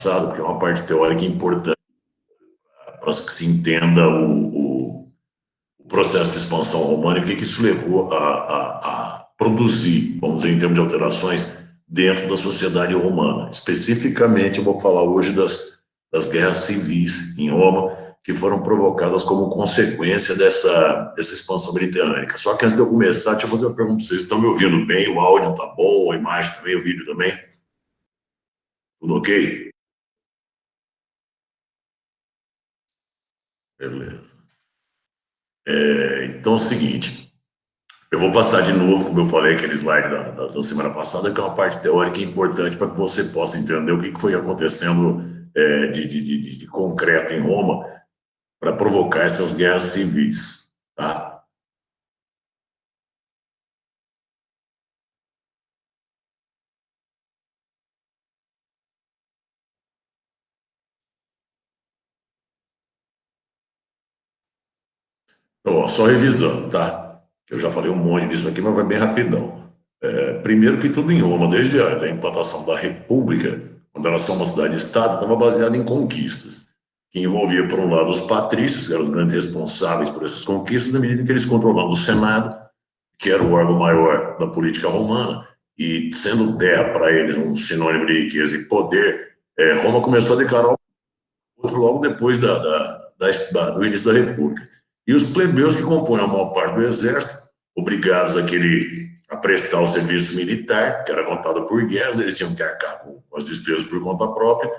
porque é uma parte teórica importante para que se entenda o processo de expansão romana e o que isso levou a produzir, vamos dizer, em termos de alterações, dentro da sociedade romana. Especificamente, eu vou falar hoje das guerras civis em Roma, que foram provocadas como consequência dessa expansão mediterrânea. Só que antes de eu começar, deixa eu fazer uma pergunta para vocês. Estão me ouvindo bem? O áudio está bom? A imagem também? O vídeo também? Tudo ok? Beleza. Então é o seguinte, eu vou passar de novo, como eu falei, aquele slide da semana passada, que é uma parte teórica importante para que você possa entender o que foi acontecendo de concreto em Roma para provocar essas guerras civis, tá? Então, ó, só revisando, tá? Eu já falei um monte disso aqui, mas vai bem rapidão. Primeiro que tudo em Roma, desde a implantação da República, quando ela era uma cidade-estado, estava baseada em conquistas, que envolvia, por um lado, os patrícios, que eram os grandes responsáveis por essas conquistas, na medida em que eles controlavam o Senado, que era o órgão maior da política romana, e sendo terra para eles um sinônimo de riqueza e poder, Roma começou a declarar outro logo depois do início da República. E os plebeus que compõem a maior parte do exército, obrigados a prestar o serviço militar, que era contado por guerras, eles tinham que arcar com as despesas por conta própria,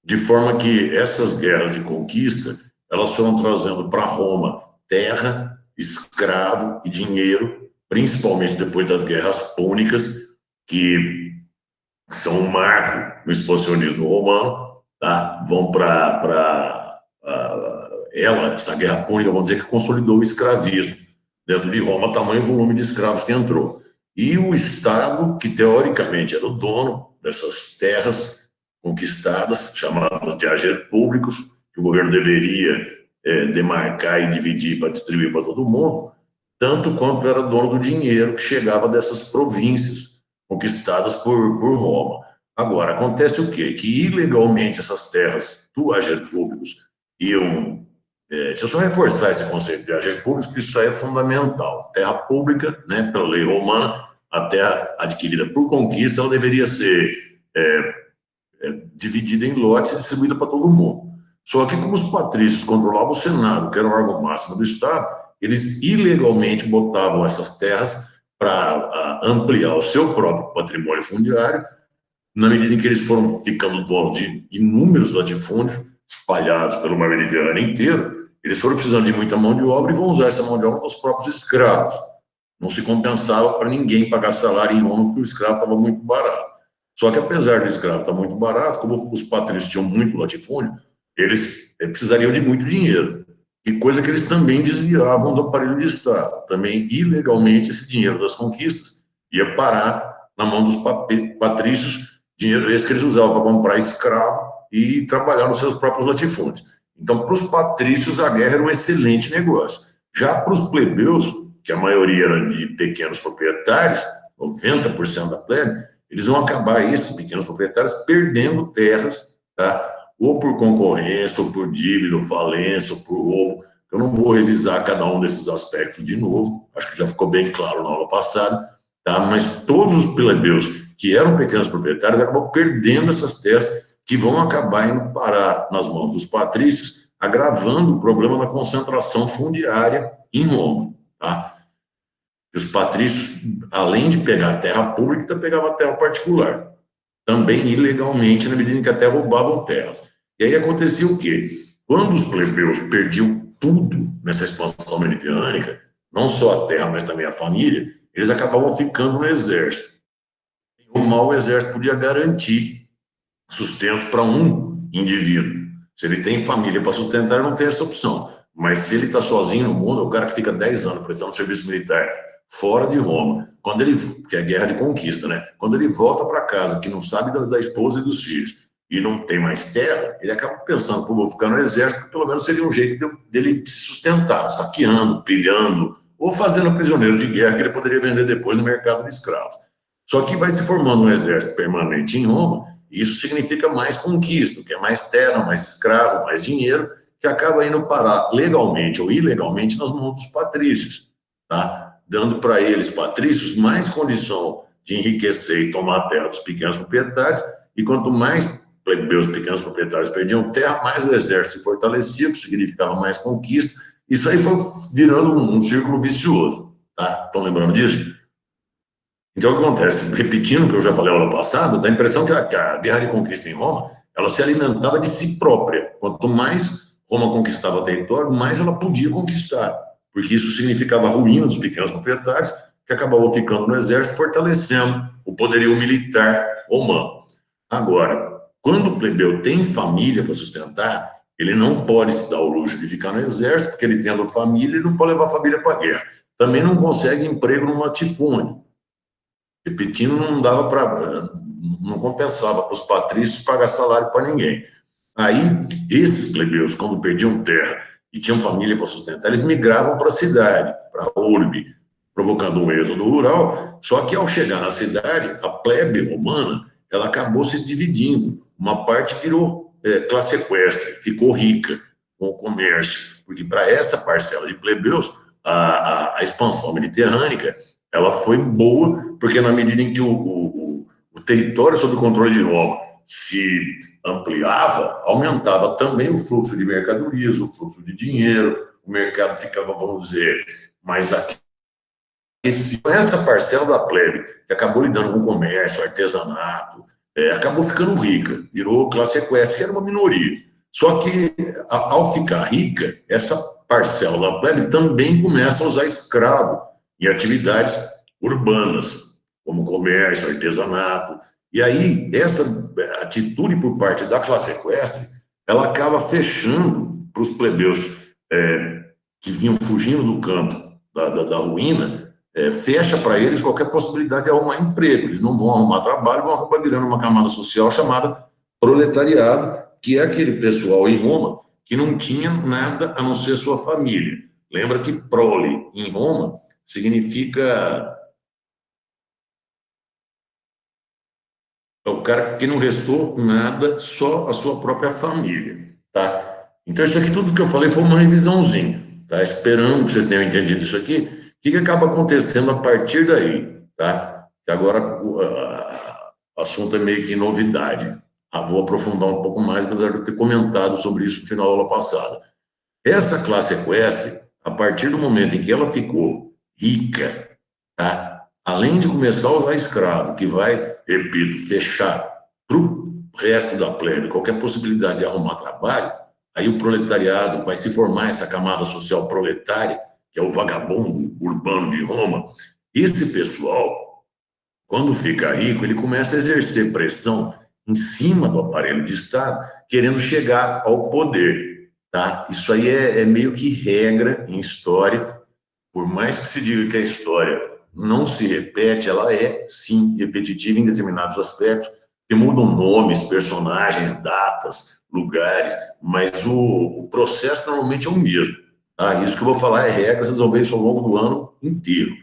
de forma que essas guerras de conquista, elas foram trazendo para Roma terra, escravo e dinheiro, principalmente depois das guerras púnicas, que são um marco no expansionismo romano, tá? Vão para essa guerra púnica, vamos dizer, que consolidou o escravismo dentro de Roma, tamanho e volume de escravos que entrou. E o Estado, que teoricamente era o dono dessas terras conquistadas, chamadas de agentes públicos, que o governo deveria demarcar e dividir para distribuir para todo mundo, tanto quanto era dono do dinheiro que chegava dessas províncias conquistadas por Roma. Agora, acontece o quê? Que ilegalmente essas terras do agentes públicos iam... deixa eu só reforçar esse conceito de agentes públicos, que isso aí é fundamental. Terra pública, né, pela lei romana, a terra adquirida por conquista, ela deveria ser dividida em lotes e distribuída para todo mundo. Só que como os patrícios controlavam o Senado, que era o órgão máximo do Estado, eles ilegalmente botavam essas terras para ampliar o seu próprio patrimônio fundiário, na medida em que eles foram ficando donos de inúmeros latifúndios, espalhados pelo mar Mediterrâneo inteiro, eles foram precisando de muita mão de obra e vão usar essa mão de obra para os próprios escravos. Não se compensava para ninguém pagar salário em Roma, porque o escravo estava muito barato. Só que, apesar do escravo estar muito barato, como os patrícios tinham muito latifúndio, eles precisariam de muito dinheiro. E coisa que eles também desviavam do aparelho de Estado. Também, ilegalmente, esse dinheiro das conquistas ia parar na mão dos patrícios, dinheiro esse que eles usavam para comprar escravo e trabalhar nos seus próprios latifúndios. Então, para os patrícios, a guerra era um excelente negócio. Já para os plebeus, que a maioria era de pequenos proprietários, 90% da plebe, eles vão acabar, esses pequenos proprietários, perdendo terras, tá? Ou por concorrência, ou por dívida, ou falência, ou por roubo. Eu não vou revisar cada um desses aspectos de novo, acho que já ficou bem claro na aula passada, tá? Mas todos os plebeus que eram pequenos proprietários acabam perdendo essas terras, que vão acabar indo parar nas mãos dos patrícios, agravando o problema da concentração fundiária em Roma, tá? Os patrícios, além de pegar a terra pública, pegavam a terra particular, também ilegalmente, na medida em que até roubavam terras. E aí acontecia o quê? Quando os plebeus perdiam tudo nessa expansão mediterrânea, não só a terra, mas também a família, eles acabavam ficando no exército. O mau exército podia garantir sustento para um indivíduo. Se ele tem família para sustentar, ele não tem essa opção. Mas se ele está sozinho no mundo, é o cara que fica 10 anos prestando serviço militar fora de Roma, quando ele, que é guerra de conquista, né? Quando ele volta para casa, que não sabe da esposa e dos filhos, e não tem mais terra, ele acaba pensando, pô, vou ficar no exército, que pelo menos seria um jeito dele se sustentar, saqueando, pilhando, ou fazendo prisioneiro de guerra que ele poderia vender depois no mercado de escravos. Só que vai se formando um exército permanente em Roma, Isso significa mais conquista, que é mais terra, mais escravo, mais dinheiro, que acaba indo parar legalmente ou ilegalmente nas mãos dos patrícios, tá? Dando para eles, patrícios, mais condição de enriquecer e tomar a terra dos pequenos proprietários, e quanto mais plebeus, pequenos proprietários perdiam terra, mais o exército se fortalecia, que significava mais conquista. Isso aí foi virando um círculo vicioso, tá? Estão lembrando disso? Então, o que acontece? Repetindo o que eu já falei na aula passada, dá a impressão que a guerra de conquista em Roma, ela se alimentava de si própria. Quanto mais Roma conquistava território, mais ela podia conquistar, porque isso significava a ruína dos pequenos proprietários, que acabavam ficando no exército, fortalecendo o poderio militar romano. Agora, quando o plebeu tem família para sustentar, ele não pode se dar o luxo de ficar no exército, porque ele tendo família, ele não pode levar a família para a guerra. Também não consegue emprego no latifúndio. Repetindo, não dava para, não compensava para os patrícios pagar salário para ninguém. Aí, esses plebeus, quando perdiam terra e tinham família para sustentar, eles migravam para a cidade, para a urbe, provocando um êxodo rural. Só que ao chegar na cidade, a plebe romana, ela acabou se dividindo. Uma parte virou classe equestre, ficou rica com o comércio, porque para essa parcela de plebeus, a expansão mediterrânea ela foi boa, porque na medida em que o território sob o controle de Roma se ampliava, aumentava também o fluxo de mercadorias, o fluxo de dinheiro, o mercado ficava, vamos dizer, mais aquecido. Essa parcela da plebe, que acabou lidando com o comércio, artesanato, acabou ficando rica, virou classe equestre, que era uma minoria. Só que, ao ficar rica, essa parcela da plebe também começa a usar escravo em atividades urbanas, como comércio, artesanato. E aí, essa atitude por parte da classe equestre, ela acaba fechando para os plebeus que vinham fugindo do campo da ruína, fecha para eles qualquer possibilidade de arrumar emprego. Eles não vão arrumar trabalho, vão acabar virando uma camada social chamada proletariado, que é aquele pessoal em Roma que não tinha nada a não ser sua família. Lembra que prole, em Roma, significa o cara que não restou nada, só a sua própria família, tá? Então, isso aqui, tudo que eu falei foi uma revisãozinha, tá? Esperando que vocês tenham entendido isso aqui. O que acaba acontecendo a partir daí, tá? Que agora o assunto é meio que novidade. Vou aprofundar um pouco mais, apesar de eu ter comentado sobre isso no final da aula passada. Essa classe equestre, a partir do momento em que ela ficou rica, tá? Além de começar a usar escravo, que vai, repito, fechar para o resto da plebe qualquer possibilidade de arrumar trabalho, aí o proletariado vai se formar, essa camada social proletária, que é o vagabundo urbano de Roma. Esse pessoal, quando fica rico, ele começa a exercer pressão em cima do aparelho de Estado, querendo chegar ao poder, tá? Isso aí é meio que regra em história. Por mais que se diga que a história não se repete, ela é, sim, repetitiva em determinados aspectos, que mudam nomes, personagens, datas, lugares, mas o processo normalmente é o mesmo. Tá? Isso que eu vou falar é regra, vocês vão ver isso ao longo do ano inteiro.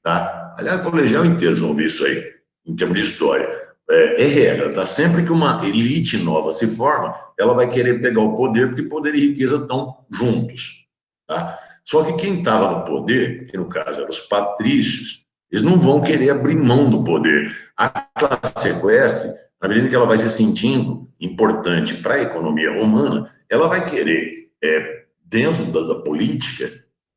Tá? Aliás, o colegial inteiro vocês vão ver isso aí, em termos de história. É regra, tá? Sempre que uma elite nova se forma, ela vai querer pegar o poder, porque poder e riqueza estão juntos. Tá? Só que quem estava no poder, que no caso eram os patrícios, eles não vão querer abrir mão do poder. A classe equestre, na medida que ela vai se sentindo importante para a economia romana, ela vai querer, dentro da política,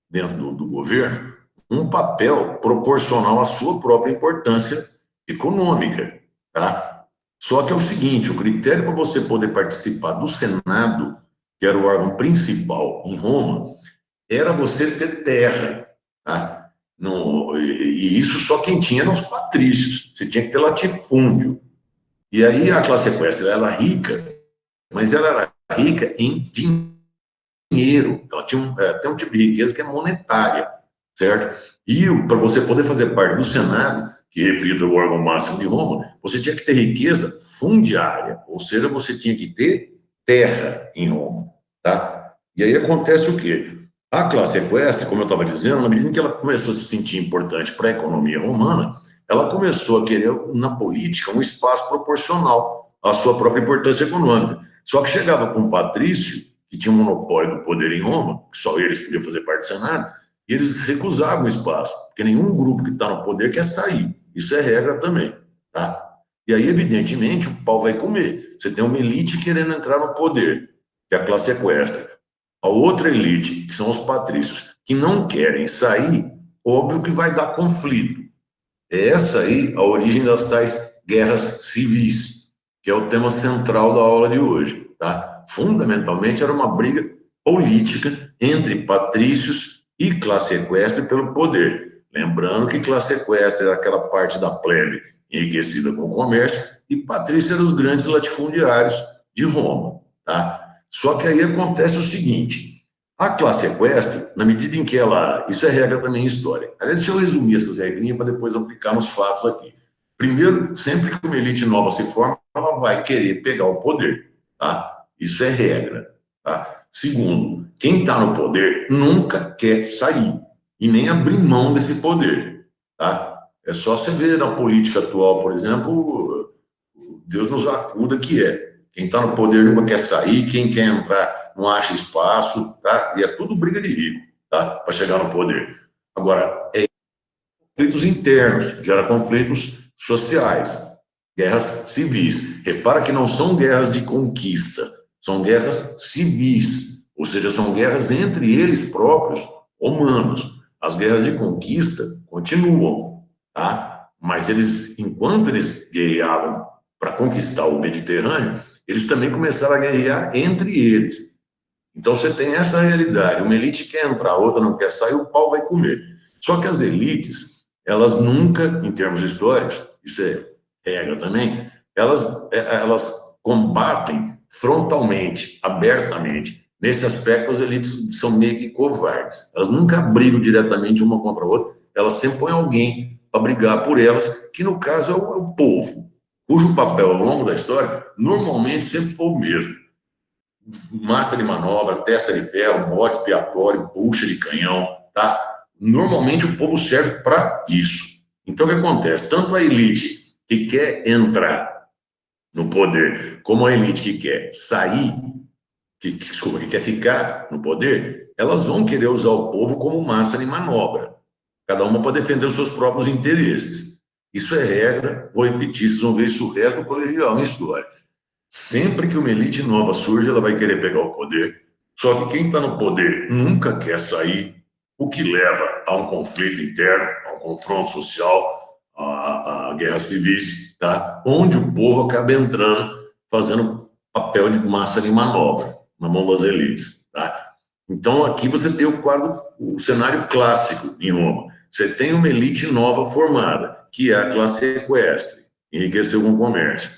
dentro do governo, um papel proporcional à sua própria importância econômica. Tá? Só que é o seguinte, o critério para você poder participar do Senado, que era o órgão principal em Roma, era você ter terra, tá? E isso só quem tinha eram os patrícios, você tinha que ter latifúndio. E aí a classe equestre ela era rica, mas ela era rica em dinheiro, ela tinha tem um tipo de riqueza que é monetária, certo? E para você poder fazer parte do Senado, que, repito, é o órgão máximo de Roma, você tinha que ter riqueza fundiária, ou seja, você tinha que ter terra em Roma, tá? E aí acontece o quê? A classe equestre, como eu estava dizendo, na medida que ela começou a se sentir importante para a economia romana, ela começou a querer, na política, um espaço proporcional a sua própria importância econômica. Só que chegava com um patrício, que tinha um monopólio do poder em Roma, que só eles podiam fazer parte do Senado, e eles recusavam o espaço, porque nenhum grupo que está no poder quer sair. Isso é regra também, tá? E aí, evidentemente, o pau vai comer. Você tem uma elite querendo entrar no poder, que é a classe equestre. A outra elite, que são os patrícios, que não querem sair, óbvio que vai dar conflito. É essa aí a origem das tais guerras civis, que é o tema central da aula de hoje, tá? Fundamentalmente era uma briga política entre patrícios e classe equestre pelo poder. Lembrando que classe equestre era aquela parte da plebe enriquecida com o comércio e patrícios eram os grandes latifundiários de Roma, tá? Só que aí acontece o seguinte: a classe equestre, na medida em que ela... Isso é regra também em história. Aliás, deixa eu resumir essas regrinhas para depois aplicar nos fatos aqui. Primeiro, sempre que uma elite nova se forma, ela vai querer pegar o poder, tá? Isso é regra, tá? Segundo, quem está no poder nunca quer sair e nem abrir mão desse poder, tá? É só você ver na política atual, por exemplo, Deus nos acuda que é. Quem está no poder nunca quer sair, quem quer entrar não acha espaço, tá? E é tudo briga de rico, tá? Para chegar no poder. Agora, conflitos internos, gera conflitos sociais, guerras civis. Repara que não são guerras de conquista, são guerras civis, ou seja, são guerras entre eles próprios, humanos. As guerras de conquista continuam, tá? Mas eles, enquanto eles guerreavam para conquistar o Mediterrâneo, eles também começaram a guerrear entre eles. Então você tem essa realidade, uma elite quer entrar, a outra não quer sair, o pau vai comer. Só que as elites, elas nunca, em termos históricos, isso é regra também, elas combatem frontalmente, abertamente. Nesse aspecto, as elites são meio que covardes. Elas nunca brigam diretamente uma contra a outra, elas sempre põem alguém para brigar por elas, que no caso é o povo, cujo papel ao longo da história normalmente sempre foi o mesmo: massa de manobra, testa de ferro, bode expiatório, bucha de canhão, tá? Normalmente o povo serve para isso. Então o que acontece? Tanto a elite que quer entrar no poder, como a elite que quer sair, que quer ficar no poder, elas vão querer usar o povo como massa de manobra. Cada uma para defender os seus próprios interesses. Isso é regra, vou repetir, vocês vão ver isso o resto do colegial em história. Sempre que uma elite nova surge, ela vai querer pegar o poder. Só que quem está no poder nunca quer sair, o que leva a um conflito interno, a um confronto social, a guerras civis, tá? Onde o povo acaba entrando, fazendo papel de massa de manobra na mão das elites, tá? Então aqui você tem o quadro, o cenário clássico em Roma. Você tem uma elite nova formada, que é a classe equestre, enriqueceu com o comércio.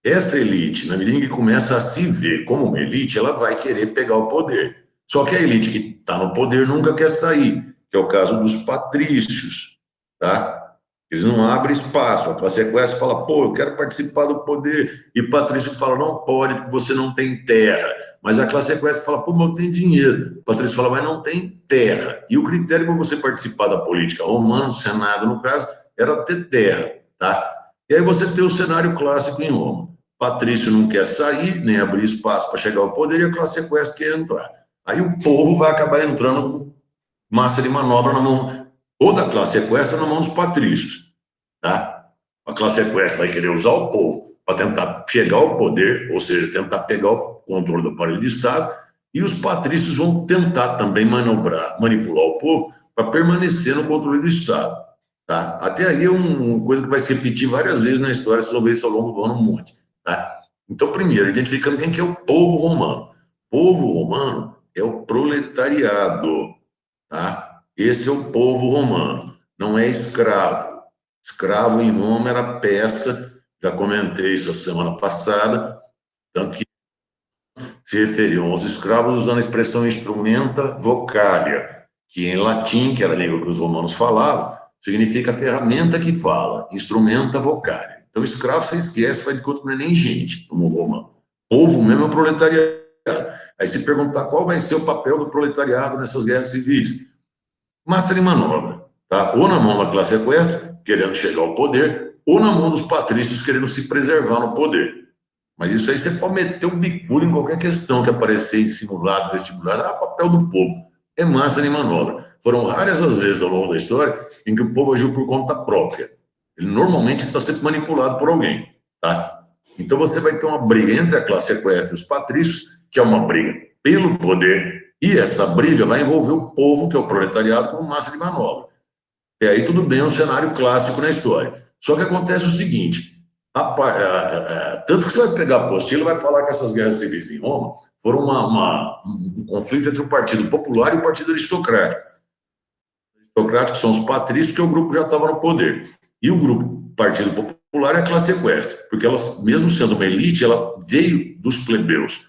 Essa elite, na medida em que começa a se ver como uma elite, ela vai querer pegar o poder. Só que a elite que está no poder nunca quer sair, que é o caso dos patrícios, tá? Eles não abrem espaço. A classe equestre fala, pô, eu quero participar do poder. E o patrício fala, não pode, porque você não tem terra. Mas a classe equestre fala, pô, mas eu tenho dinheiro. O patrício fala, mas não tem terra. E o critério para você participar da política romana, do Senado, no caso, era ter terra, tá? E aí você tem o cenário clássico em Roma. Patrício não quer sair, nem abrir espaço para chegar ao poder, e a classe equestre quer entrar. Aí o povo vai acabar entrando com massa de manobra na mão, ou da classe equestre na mão dos patrícios, tá? A classe equestre vai querer usar o povo para tentar chegar ao poder, ou seja, tentar pegar o controle do aparelho de Estado, e os patrícios vão tentar também manobrar, manipular o povo para permanecer no controle do Estado, tá? Até aí é uma coisa que vai se repetir várias vezes na história, vocês vão ver isso ao longo do ano um monte. Tá? Então, primeiro, identificando quem que é o povo romano. O povo romano é o proletariado, tá? Esse é o povo romano, não é escravo. Escravo em Roma era peça, já comentei isso a semana passada, tanto que se referiam aos escravos usando a expressão instrumenta vocalia, que em latim, que era a língua que os romanos falavam, significa ferramenta que fala, instrumenta vocalia. Então, escravo, você esquece, faz de conta que não é nem gente no mundo romano. Povo mesmo é o proletariado. Aí se perguntar qual vai ser o papel do proletariado nessas guerras civis. Massa de manobra, tá? Ou na mão da classe equestre, querendo chegar ao poder, ou na mão dos patrícios, querendo se preservar no poder. Mas isso aí você pode meter o bicudo em qualquer questão que aparecer em simulado, vestibular, papel do povo. É massa de manobra. Foram raras as vezes ao longo da história em que o povo agiu por conta própria. Ele normalmente está sempre manipulado por alguém, tá? Então você vai ter uma briga entre a classe equestre e os patrícios, que é uma briga pelo poder, e essa briga vai envolver o povo, que é o proletariado, como massa de manobra. E aí tudo bem, é um cenário clássico na história. Só que acontece o seguinte, tanto que você vai pegar a apostila e vai falar que essas guerras civis em Roma foram um conflito entre o Partido Popular e o Partido Aristocrático. Os aristocráticos são os patrícios, que o grupo já estava no poder. E o grupo Partido Popular é a classe equestre, porque ela, mesmo sendo uma elite, ela veio dos plebeus.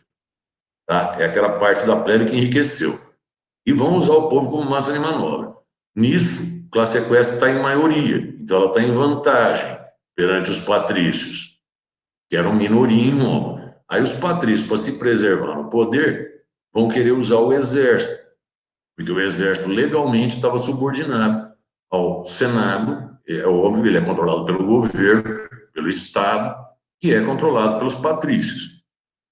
Tá? É aquela parte da plebe que enriqueceu. E vão usar o povo como massa de manobra. Nisso, a classe equestre está em maioria, então ela está em vantagem perante os patrícios, que eram minoria em Roma. Aí os patrícios, para se preservar no poder, vão querer usar o exército, porque o exército legalmente estava subordinado ao Senado, é óbvio, ele é controlado pelo governo, pelo Estado, que é controlado pelos patrícios.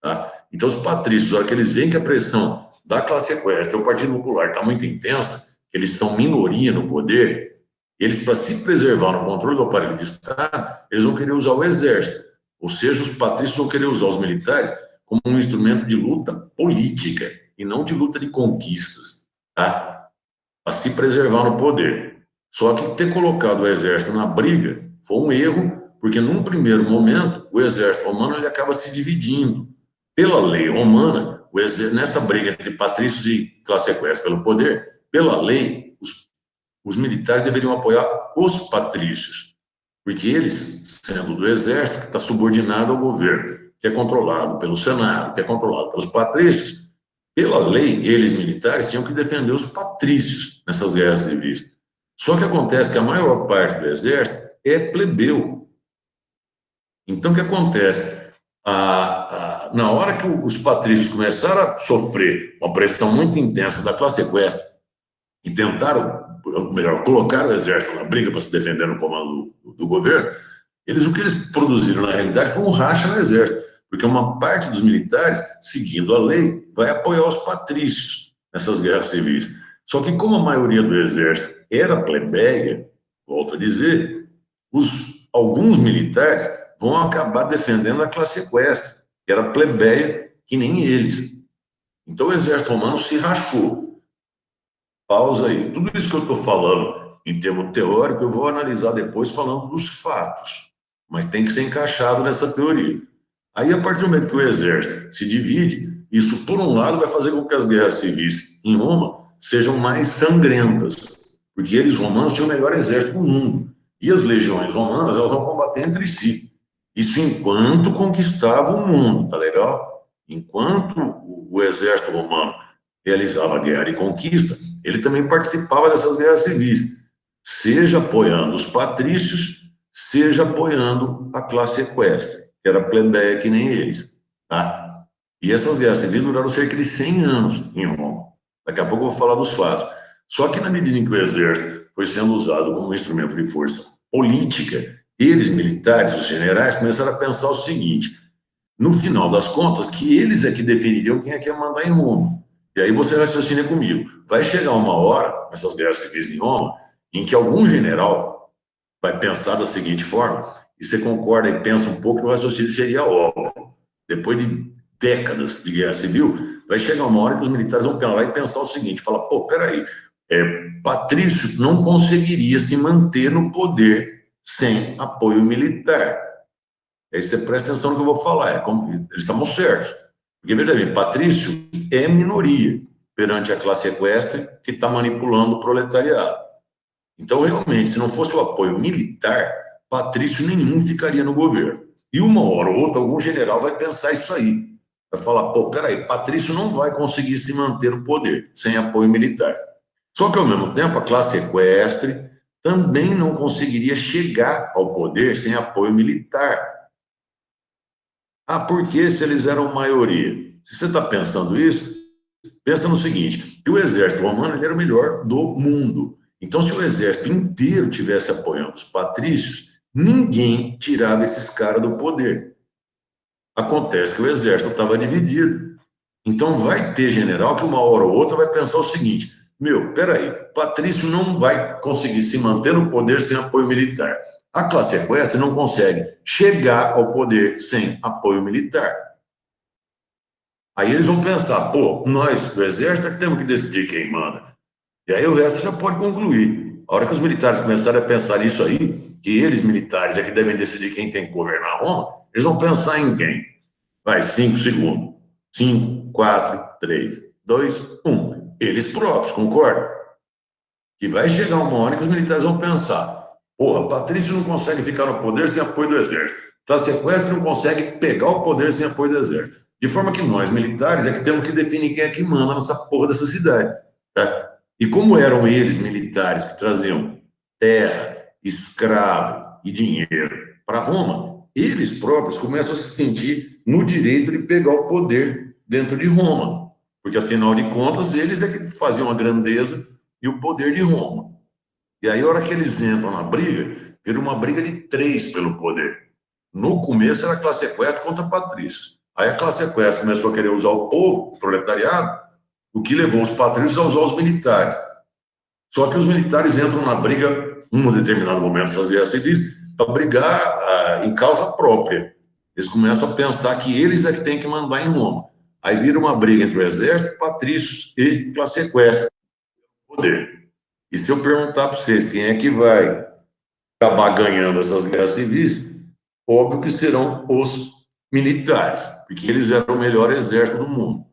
Tá? Então os patrícios, na hora que eles veem que a pressão da classe equestre, o Partido Popular, está muito intensa, eles são minoria no poder, eles, para se preservar no controle do aparelho de Estado, eles vão querer usar o exército. Ou seja, os patrícios vão querer usar os militares como um instrumento de luta política e não de luta de conquistas, tá? Para se preservar no poder. Só que ter colocado o exército na briga foi um erro, porque num primeiro momento o exército romano ele acaba se dividindo. Pela lei romana, nessa briga entre patrícios e classe equestre pelo poder, pela lei, os militares deveriam apoiar os patrícios, porque eles, sendo do exército, que está subordinado ao governo, que é controlado pelo Senado, que é controlado pelos patrícios, pela lei, eles, militares, tinham que defender os patrícios nessas guerras civis. Só que acontece que a maior parte do exército é plebeu. Então, o que acontece? Na hora que os patrícios começaram a sofrer uma pressão muito intensa da classe equestre e tentaram, melhor, colocar o exército na briga para se defender no comando do governo, o que eles produziram, na realidade, foi um racha no exército, porque uma parte dos militares, seguindo a lei, vai apoiar os patrícios nessas guerras civis. Só que, como a maioria do exército era plebeia, volto a dizer, alguns militares vão acabar defendendo a classe equestre, que era plebeia que nem eles. Então o exército romano se rachou. Pausa aí. Tudo isso que eu estou falando em termo teórico, eu vou analisar depois falando dos fatos, mas tem que ser encaixado nessa teoria. Aí, a partir do momento que o exército se divide, isso, por um lado, vai fazer com que as guerras civis em Roma sejam mais sangrentas, porque eles, romanos, tinham o melhor exército do mundo. E as legiões romanas, elas vão combater entre si. Isso enquanto conquistava o mundo, tá legal? Enquanto o exército romano realizava a guerra de conquista, ele também participava dessas guerras civis, seja apoiando os patrícios, seja apoiando a classe equestre, que era plebeia que nem eles, tá? E essas guerras civis duraram cerca de 100 anos em Roma. Daqui a pouco eu vou falar dos fatos. Só que na medida em que o exército foi sendo usado como um instrumento de força política, eles, militares, os generais, começaram a pensar o seguinte: no final das contas, que eles é que definiriam quem é que ia mandar em Roma. E aí você raciocina comigo. Vai chegar uma hora, nessas guerras civis em Roma, em que algum general vai pensar da seguinte forma, e você concorda e pensa um pouco que o raciocínio seria óbvio. Depois de décadas de guerra civil, vai chegar uma hora que os militares vão pegar lá e pensar o seguinte, fala, pô, peraí, Patrício não conseguiria se manter no poder sem apoio militar. Aí você presta atenção no que eu vou falar, eles estavam certos. Porque, veja bem, Patrício é minoria perante a classe equestre que está manipulando o proletariado. Então, realmente, se não fosse o apoio militar, Patrício nenhum ficaria no governo. E uma hora ou outra, algum general vai pensar isso aí. Vai falar, pô, peraí, Patrício não vai conseguir se manter no poder sem apoio militar. Só que, ao mesmo tempo, a classe equestre também não conseguiria chegar ao poder sem apoio militar. Ah, por que se eles eram maioria? Se você está pensando isso, pensa no seguinte, que o exército romano ele era o melhor do mundo. Então, se o exército inteiro tivesse apoiando os patrícios, ninguém tirava esses caras do poder. Acontece que o exército estava dividido. Então vai ter general que uma hora ou outra vai pensar o seguinte: meu, peraí, Patrício não vai conseguir se manter no poder sem apoio militar. A classe equestre não consegue chegar ao poder sem apoio militar. Aí eles vão pensar, pô, nós, do exército, é que temos que decidir quem manda. E aí o resto já pode concluir. A hora que os militares começarem a pensar nisso aí, que eles, militares, é que devem decidir quem tem que governar Roma, eles vão pensar em quem? Vai, 5 segundos. 5, 4, 3, 2, 1. Eles próprios, concorda? Que vai chegar uma hora que os militares vão pensar: porra, Patrício não consegue ficar no poder sem apoio do exército. Classe equestre não consegue pegar o poder sem apoio do exército. De forma que nós, militares, é que temos que definir quem é que manda nessa porra dessa cidade. Tá? E como eram eles, militares, que traziam terra, escravo e dinheiro para Roma, eles próprios começam a se sentir no direito de pegar o poder dentro de Roma. Porque, afinal de contas, eles é que faziam a grandeza e o poder de Roma. E aí, a hora que eles entram na briga, vira uma briga de 3 pelo poder. No começo era a classe equestre contra patrícios. Aí a classe equestre começou a querer usar o povo, o proletariado, o que levou os patrícios a usar os militares. Só que os militares entram na briga, em um determinado momento dessas guerras civis, para brigar em causa própria. Eles começam a pensar que eles é que têm que mandar em Roma. Aí vira uma briga entre o exército, patrícios e classe equestre. Poder. E se eu perguntar para vocês quem é que vai acabar ganhando essas guerras civis, óbvio que serão os militares, porque eles eram o melhor exército do mundo.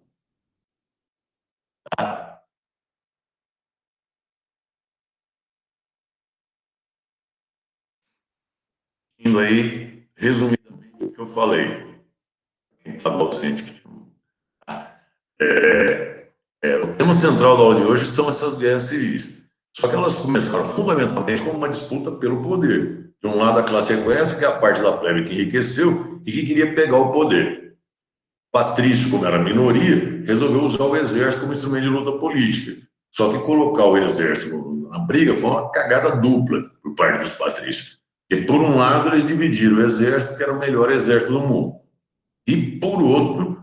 Indo aí, resumidamente, o que eu falei. Quem estava ausente. O tema central da aula de hoje são essas guerras civis. Só que elas começaram fundamentalmente como uma disputa pelo poder. De um lado, a classe equestre, que é a parte da plebe que enriqueceu e que queria pegar o poder. Patrício, como era minoria, resolveu usar o exército como instrumento de luta política. Só que colocar o exército na briga foi uma cagada dupla por parte dos patrícios. E, por um lado, eles dividiram o exército, que era o melhor exército do mundo. E, por outro,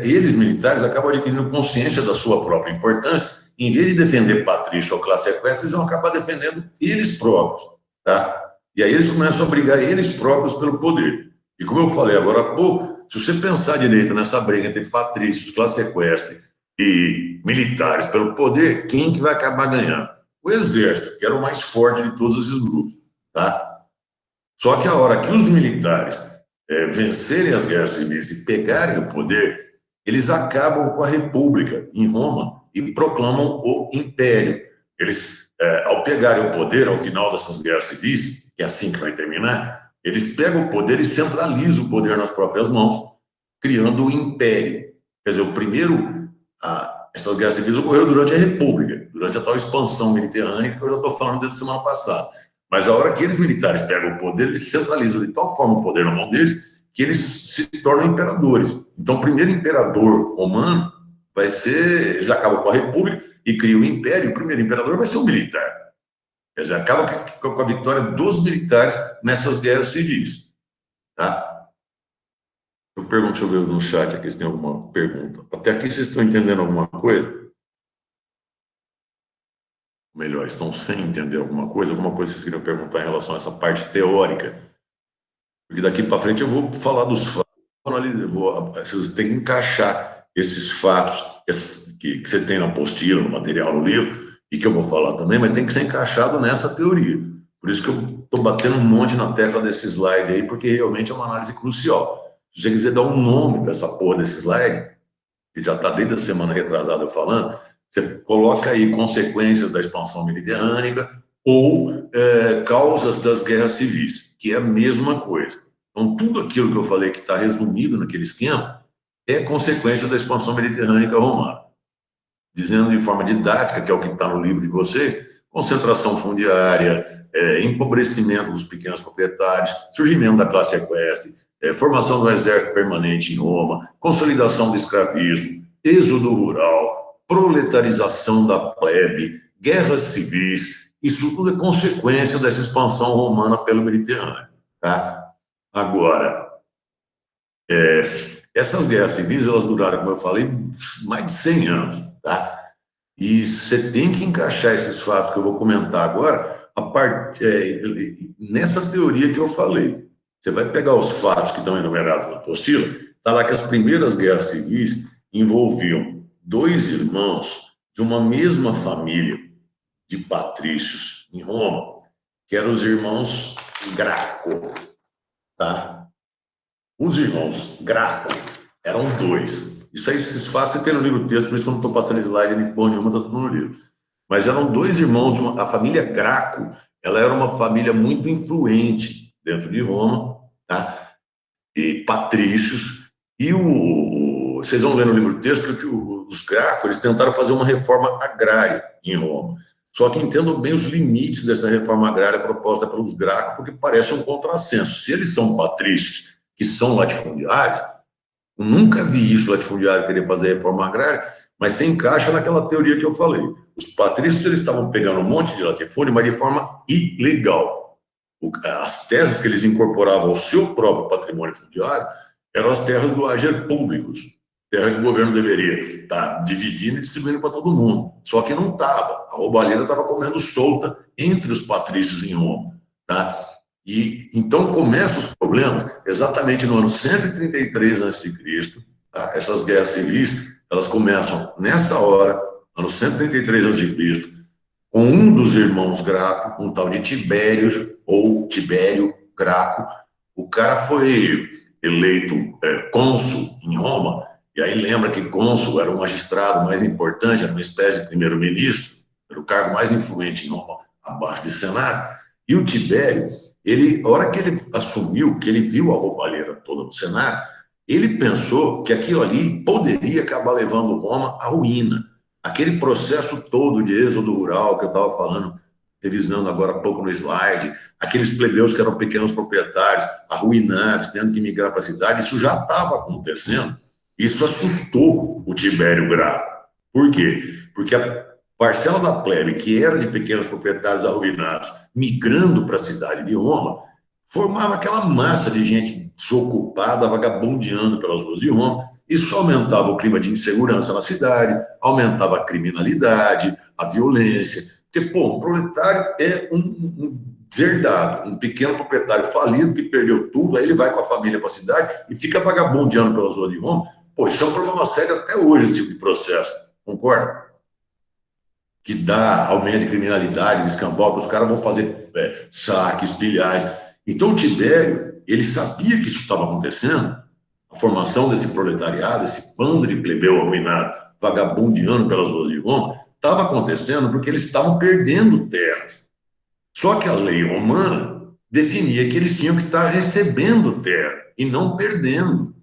eles, militares, acabam adquirindo consciência da sua própria importância. Em vez de defender patrício ou classe equestre, eles vão acabar defendendo eles próprios. Tá? E aí eles começam a brigar eles próprios pelo poder. E como eu falei agora há pouco, se você pensar direito nessa briga entre patrícios, classe equestre e militares pelo poder, quem que vai acabar ganhando? O exército, que era o mais forte de todos esses grupos. Tá? Só que a hora que os militares vencerem as guerras civis e pegarem o poder, eles acabam com a república em Roma e proclamam o império. Eles, ao pegarem o poder, ao final dessas guerras civis, que é assim que vai terminar, eles pegam o poder e centralizam o poder nas próprias mãos, criando o império. Quer dizer, o primeiro, essas guerras civis ocorreram durante a república, durante a tal expansão mediterrânea que eu já estou falando desde a semana passada. Mas a hora que eles militares pegam o poder, eles centralizam de tal forma o poder na mão deles que eles se tornam imperadores. Então, o primeiro imperador romano vai ser, eles acabam com a república e criam o império, o primeiro imperador vai ser o militar. Quer dizer, acaba com a vitória dos militares nessas guerras civis. Tá? Eu pergunto, deixa eu ver no chat aqui se tem alguma pergunta. Até aqui vocês estão entendendo alguma coisa? Melhor, estão sem entender alguma coisa que vocês queriam perguntar em relação a essa parte teórica? Porque daqui para frente eu vou falar dos fatos, vocês têm que encaixar esses fatos que você tem na apostila, no material, no livro, e que eu vou falar também, mas tem que ser encaixado nessa teoria. Por isso que eu estou batendo um monte na tecla desse slide aí, porque realmente é uma análise crucial. Se você quiser dar um nome para essa porra desse slide, que já está desde a semana retrasada eu falando, você coloca aí consequências da expansão mediterrânea ou causas das guerras civis, que é a mesma coisa. Então, tudo aquilo que eu falei que está resumido naquele esquema é consequência da expansão mediterrânea romana. Dizendo de forma didática, que é o que está no livro de vocês, concentração fundiária, empobrecimento dos pequenos proprietários, surgimento da classe equestre, formação do exército permanente em Roma, consolidação do escravismo, êxodo rural, proletarização da plebe, guerras civis, isso tudo é consequência dessa expansão romana pelo Mediterrâneo. Tá? Agora, Essas guerras civis, elas duraram, como eu falei, mais de 100 anos, tá? E você tem que encaixar esses fatos que eu vou comentar agora nessa teoria que eu falei. Você vai pegar os fatos que estão enumerados na apostila, está lá que as primeiras guerras civis envolviam dois irmãos de uma mesma família de patrícios em Roma, que eram os irmãos Graco, tá? Os irmãos Graco eram dois. Isso aí, esses fatos você tem no livro texto, por isso que eu não estou passando slide nem porra nenhuma, está tudo no livro. Mas eram dois irmãos a família Graco, ela era uma família muito influente dentro de Roma, tá? E patrícios, e vocês vão ler no livro texto que os Graco, eles tentaram fazer uma reforma agrária em Roma. Só que entendam bem os limites dessa reforma agrária proposta pelos Graco, porque parece um contrassenso. Se eles são patrícios, que são latifundiários, eu nunca vi isso, latifundiário querer fazer reforma agrária, mas se encaixa naquela teoria que eu falei. Os patrícios, eles estavam pegando um monte de latifúndio, mas de forma ilegal. As terras que eles incorporavam ao seu próprio patrimônio fundiário eram as terras do ager públicos, terra que o governo deveria estar dividindo e distribuindo para todo mundo. Só que não estava. A roubalheira estava comendo solta entre os patrícios em Roma, tá? E então começam os problemas exatamente no ano 133 a.C., tá? Essas guerras civis, elas começam nessa hora, ano 133 a.C., com um dos irmãos Graco, um tal de Tibério, ou Tibério Graco. O cara foi eleito cônsul em Roma, e aí lembra que cônsul era o magistrado mais importante, era uma espécie de primeiro-ministro, era o cargo mais influente em Roma, abaixo do Senado. E o Tibério, a hora que ele assumiu, que ele viu a roubalheira toda no Senado, ele pensou que aquilo ali poderia acabar levando Roma à ruína. Aquele processo todo de êxodo rural que eu estava falando, revisando agora há pouco no slide, aqueles plebeus que eram pequenos proprietários, arruinados, tendo que migrar para a cidade, isso já estava acontecendo. Isso assustou o Tibério Graco. Por quê? Porque a parcela da plebe, que era de pequenos proprietários arruinados, migrando para a cidade de Roma, formava aquela massa de gente desocupada, vagabundeando pelas ruas de Roma. Isso aumentava o clima de insegurança na cidade, aumentava a criminalidade, a violência. Porque, pô, um proletário é um deserdado, um pequeno proprietário falido que perdeu tudo, aí ele vai com a família para a cidade e fica vagabundeando pelas ruas de Roma. Pô, isso é um problema sério até hoje, esse tipo de processo. Concorda? Que dá aumento de criminalidade, escambau, que os caras vão fazer saques, pilhagens. Então, o Tibério, ele sabia que isso estava acontecendo, a formação desse proletariado, esse bando de plebeu arruinado, vagabundeando pelas ruas de Roma, estava acontecendo porque eles estavam perdendo terras. Só que a lei romana definia que eles tinham que estar recebendo terra e não perdendo.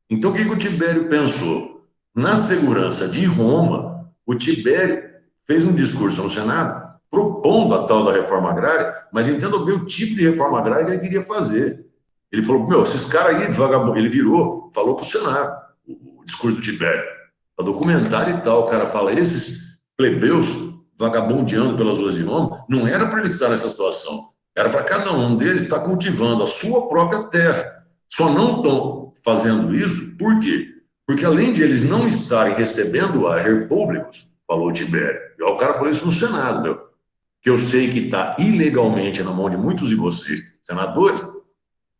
Então, o que o Tibério pensou? Na segurança de Roma, o Tibério fez um discurso no Senado propondo a tal da reforma agrária, mas entendam bem o tipo de reforma agrária que ele queria fazer. Ele falou, meu, esses caras aí, vagabundo, ele virou, falou para o Senado, o discurso do Tibério, o documentário e tal, o cara fala, esses plebeus vagabundeando pelas ruas de Roma, não era para eles estar nessa situação, era para cada um deles estar cultivando a sua própria terra. Só não estão fazendo isso, por quê? Porque além de eles não estarem recebendo ager públicos, falou o Tibério, e o cara falou isso no Senado, meu, que eu sei que está ilegalmente na mão de muitos de vocês, senadores,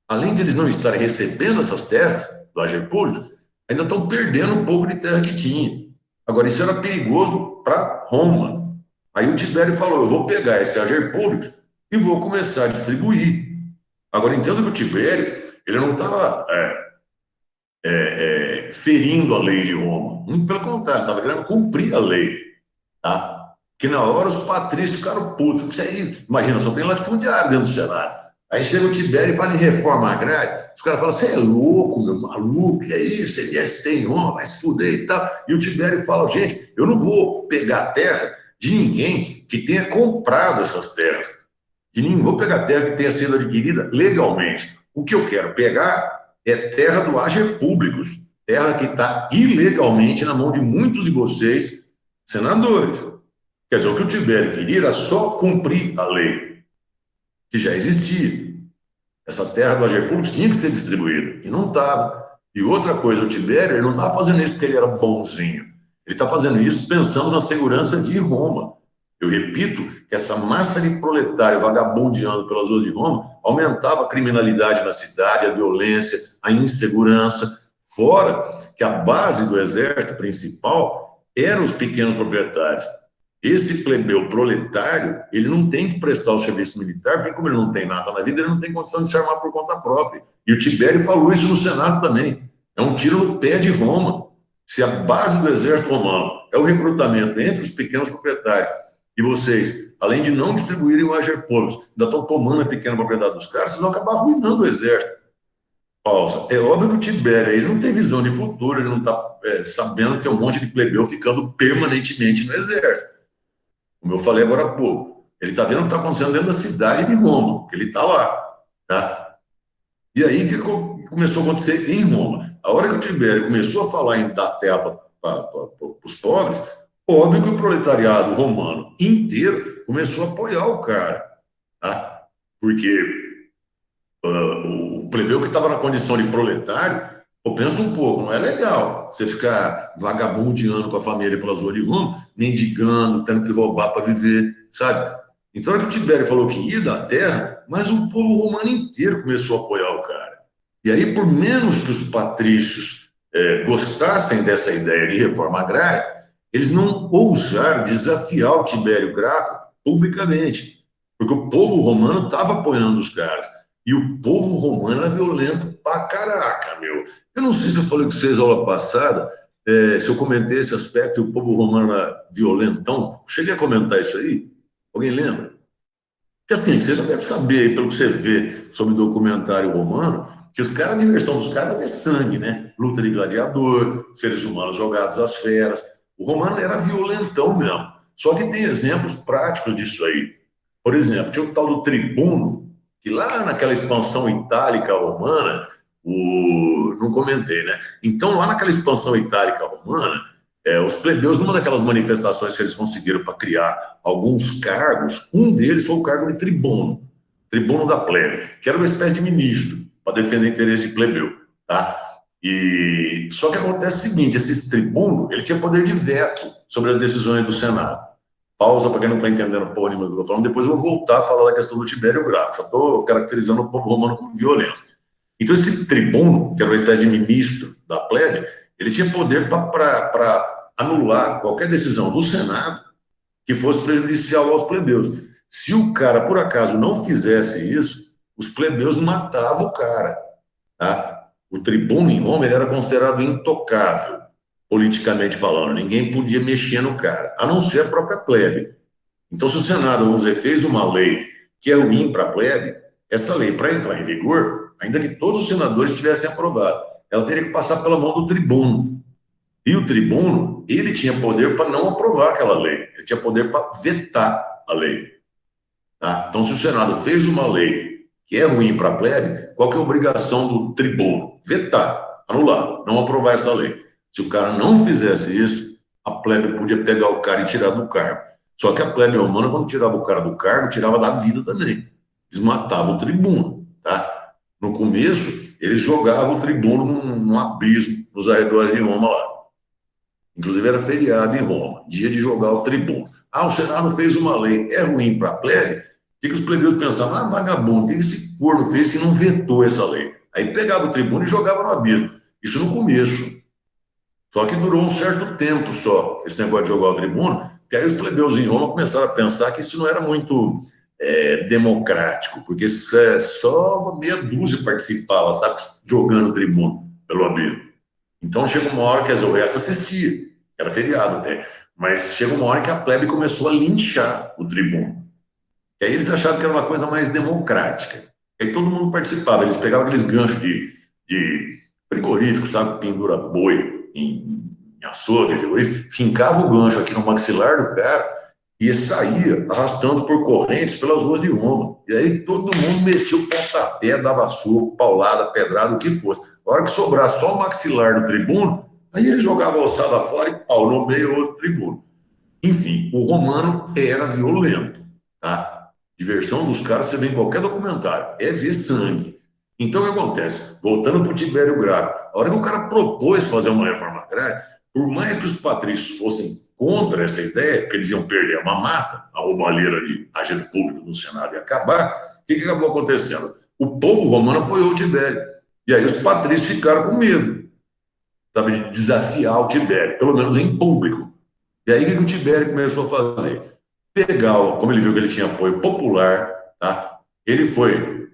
além de eles não estarem recebendo essas terras do ager público, ainda estão perdendo um pouco de terra que tinha. Agora, isso era perigoso para Roma. Aí o Tibério falou, eu vou pegar esse ager público e vou começar a distribuir. Agora, entendo que o Tibério, ele não estava ferindo a lei de Roma. Muito pelo contrário, estava querendo cumprir a lei. Tá? Que na hora os patrícios ficaram putos. Isso aí, imagina, só tem latifundiário dentro do Senado. Aí chega o Tibério e fala em reforma agrária. Os caras falam, você é louco, meu maluco, que é isso? MST em Roma, vai se fuder e tal. E o Tibério fala, gente, eu não vou pegar terra de ninguém que tenha comprado essas terras. Não vou pegar terra que tenha sido adquirida legalmente. O que eu quero pegar é terra do ager públicos, terra que está ilegalmente na mão de muitos de vocês, senadores. Quer dizer, o que o Tibério queria era só cumprir a lei, que já existia. Essa terra do ager público tinha que ser distribuída, e não estava. E outra coisa, o Tibério, ele não estava fazendo isso porque ele era bonzinho. Ele está fazendo isso pensando na segurança de Roma. Eu repito que essa massa de proletário vagabundeando pelas ruas de Roma aumentava a criminalidade na cidade, a violência, a insegurança. Fora que a base do exército principal eram os pequenos proprietários. Esse plebeu proletário, ele não tem que prestar o serviço militar, porque como ele não tem nada na vida, ele não tem condição de se armar por conta própria. E o Tibério falou isso no Senado também. É um tiro no pé de Roma. Se a base do exército romano é o recrutamento entre os pequenos proprietários e vocês, além de não distribuírem o agir público, ainda estão tomando a pequena propriedade dos caras, vocês vão acabar arruinando o exército. Pausa. É óbvio que o Tibério ele não tem visão de futuro, ele não está sabendo que tem um monte de plebeu ficando permanentemente no exército. Como eu falei agora há pouco, ele está vendo o que está acontecendo dentro da cidade de Roma, que ele está lá. Tá? E aí, o que começou a acontecer em Roma? A hora que o Tibério começou a falar em dar terra para os pobres, óbvio que o proletariado romano inteiro começou a apoiar o cara. Tá? Porque o plebeu que estava na condição de proletário, pô, pensa um pouco, não é legal você ficar vagabundeando com a família pelas ruas de Roma, mendigando, tendo que roubar para viver, sabe? Então, era que o Tibério falou que ia dar terra, mas o povo romano inteiro começou a apoiar o cara. E aí, por menos que os patrícios gostassem dessa ideia de reforma agrária, eles não ousaram desafiar o Tibério Graco publicamente, porque o povo romano estava apoiando os caras. E o povo romano é violento pra caraca, meu. Eu não sei se eu falei com vocês aula passada, se eu comentei esse aspecto, o povo romano é violentão. Cheguei a comentar isso aí? Alguém lembra? Porque assim, você já deve saber, pelo que você vê sobre o documentário romano, que os caras, a diversão dos caras é ver sangue, né? Luta de gladiador, seres humanos jogados às feras. O romano era violentão mesmo. Só que tem exemplos práticos disso aí. Por exemplo, tinha o tal do tribuno, que lá naquela expansão itálica romana, não comentei, né? Então, lá naquela expansão itálica romana, os plebeus, numa daquelas manifestações que eles conseguiram para criar alguns cargos, um deles foi o cargo de tribuno, tribuno da plebe, que era uma espécie de ministro para defender o interesse de plebeu, tá? E só que acontece o seguinte, esse tribuno, ele tinha poder de veto sobre as decisões do Senado. Pausa para quem não está entendendo porra nenhuma do que eu estou falando, depois eu vou voltar a falar da questão do Tibério Graco, só estou caracterizando o povo romano como violento. Então esse tribuno, que era uma espécie de ministro da plebe, ele tinha poder para anular qualquer decisão do Senado que fosse prejudicial aos plebeus. Se o cara, por acaso, não fizesse isso, os plebeus matavam o cara. Tá? O tribuno em Roma ele era considerado intocável, politicamente falando. Ninguém podia mexer no cara, a não ser a própria plebe. Então, se o Senado, vamos dizer, fez uma lei que é ruim para a plebe, essa lei, para entrar em vigor, ainda que todos os senadores tivessem aprovado, ela teria que passar pela mão do tribuno. E o tribuno, ele tinha poder para não aprovar aquela lei, ele tinha poder para vetar a lei. Tá? Então, se o Senado fez uma lei que é ruim para a plebe, qual que é a obrigação do tribuno? Vetar, anular, não aprovar essa lei. Se o cara não fizesse isso, a plebe podia pegar o cara e tirar do cargo. Só que a plebe romana, quando tirava o cara do cargo, tirava da vida também. Eles matavam o tribuno. Tá? No começo, eles jogavam o tribuno num abismo nos arredores de Roma lá. Inclusive era feriado em Roma, dia de jogar o tribuno. Ah, o Senado fez uma lei, é ruim para a plebe? O que os plebeus pensavam? Ah, vagabundo, o que esse corno fez que não vetou essa lei? Aí pegava o tribuno e jogava no abismo. Isso no começo. Só que durou um certo tempo só, esse negócio de jogar o tribuno, porque aí os plebeus em Roma começaram a pensar que isso não era muito democrático, porque isso só meia dúzia participava, sabe, jogando o tribuno pelo abismo. Então chega uma hora que o resto assistia, era feriado até, mas chega uma hora que a plebe começou a linchar o tribuno. E aí eles achavam que era uma coisa mais democrática. E aí todo mundo participava, eles pegavam aqueles ganchos de frigorífico, sabe, pendura boi em açougue, frigorífico, fincava o gancho aqui no maxilar do cara e saía arrastando por correntes pelas ruas de Roma. E aí todo mundo metia o pontapé, dava soco, paulada, pedrada, o que fosse. A hora que sobrar só o maxilar do tribuno, aí ele jogava a ossada fora e pau no meio outro tribuno. Enfim, o romano era violento, tá? Diversão dos caras, você vê em qualquer documentário, é ver sangue. Então, o que acontece? Voltando para o Tibério Graco, a hora que o cara propôs fazer uma reforma agrária, por mais que os patrícios fossem contra essa ideia, porque eles iam perder a mamata, a roubalheira de agente público no Senado ia acabar, o que acabou acontecendo? O povo romano apoiou o Tibério. E aí os patrícios ficaram com medo, sabe, de desafiar o Tibério, pelo menos em público. E aí o que o Tibério começou a fazer? Pegar, como ele viu que ele tinha apoio popular, tá? Ele foi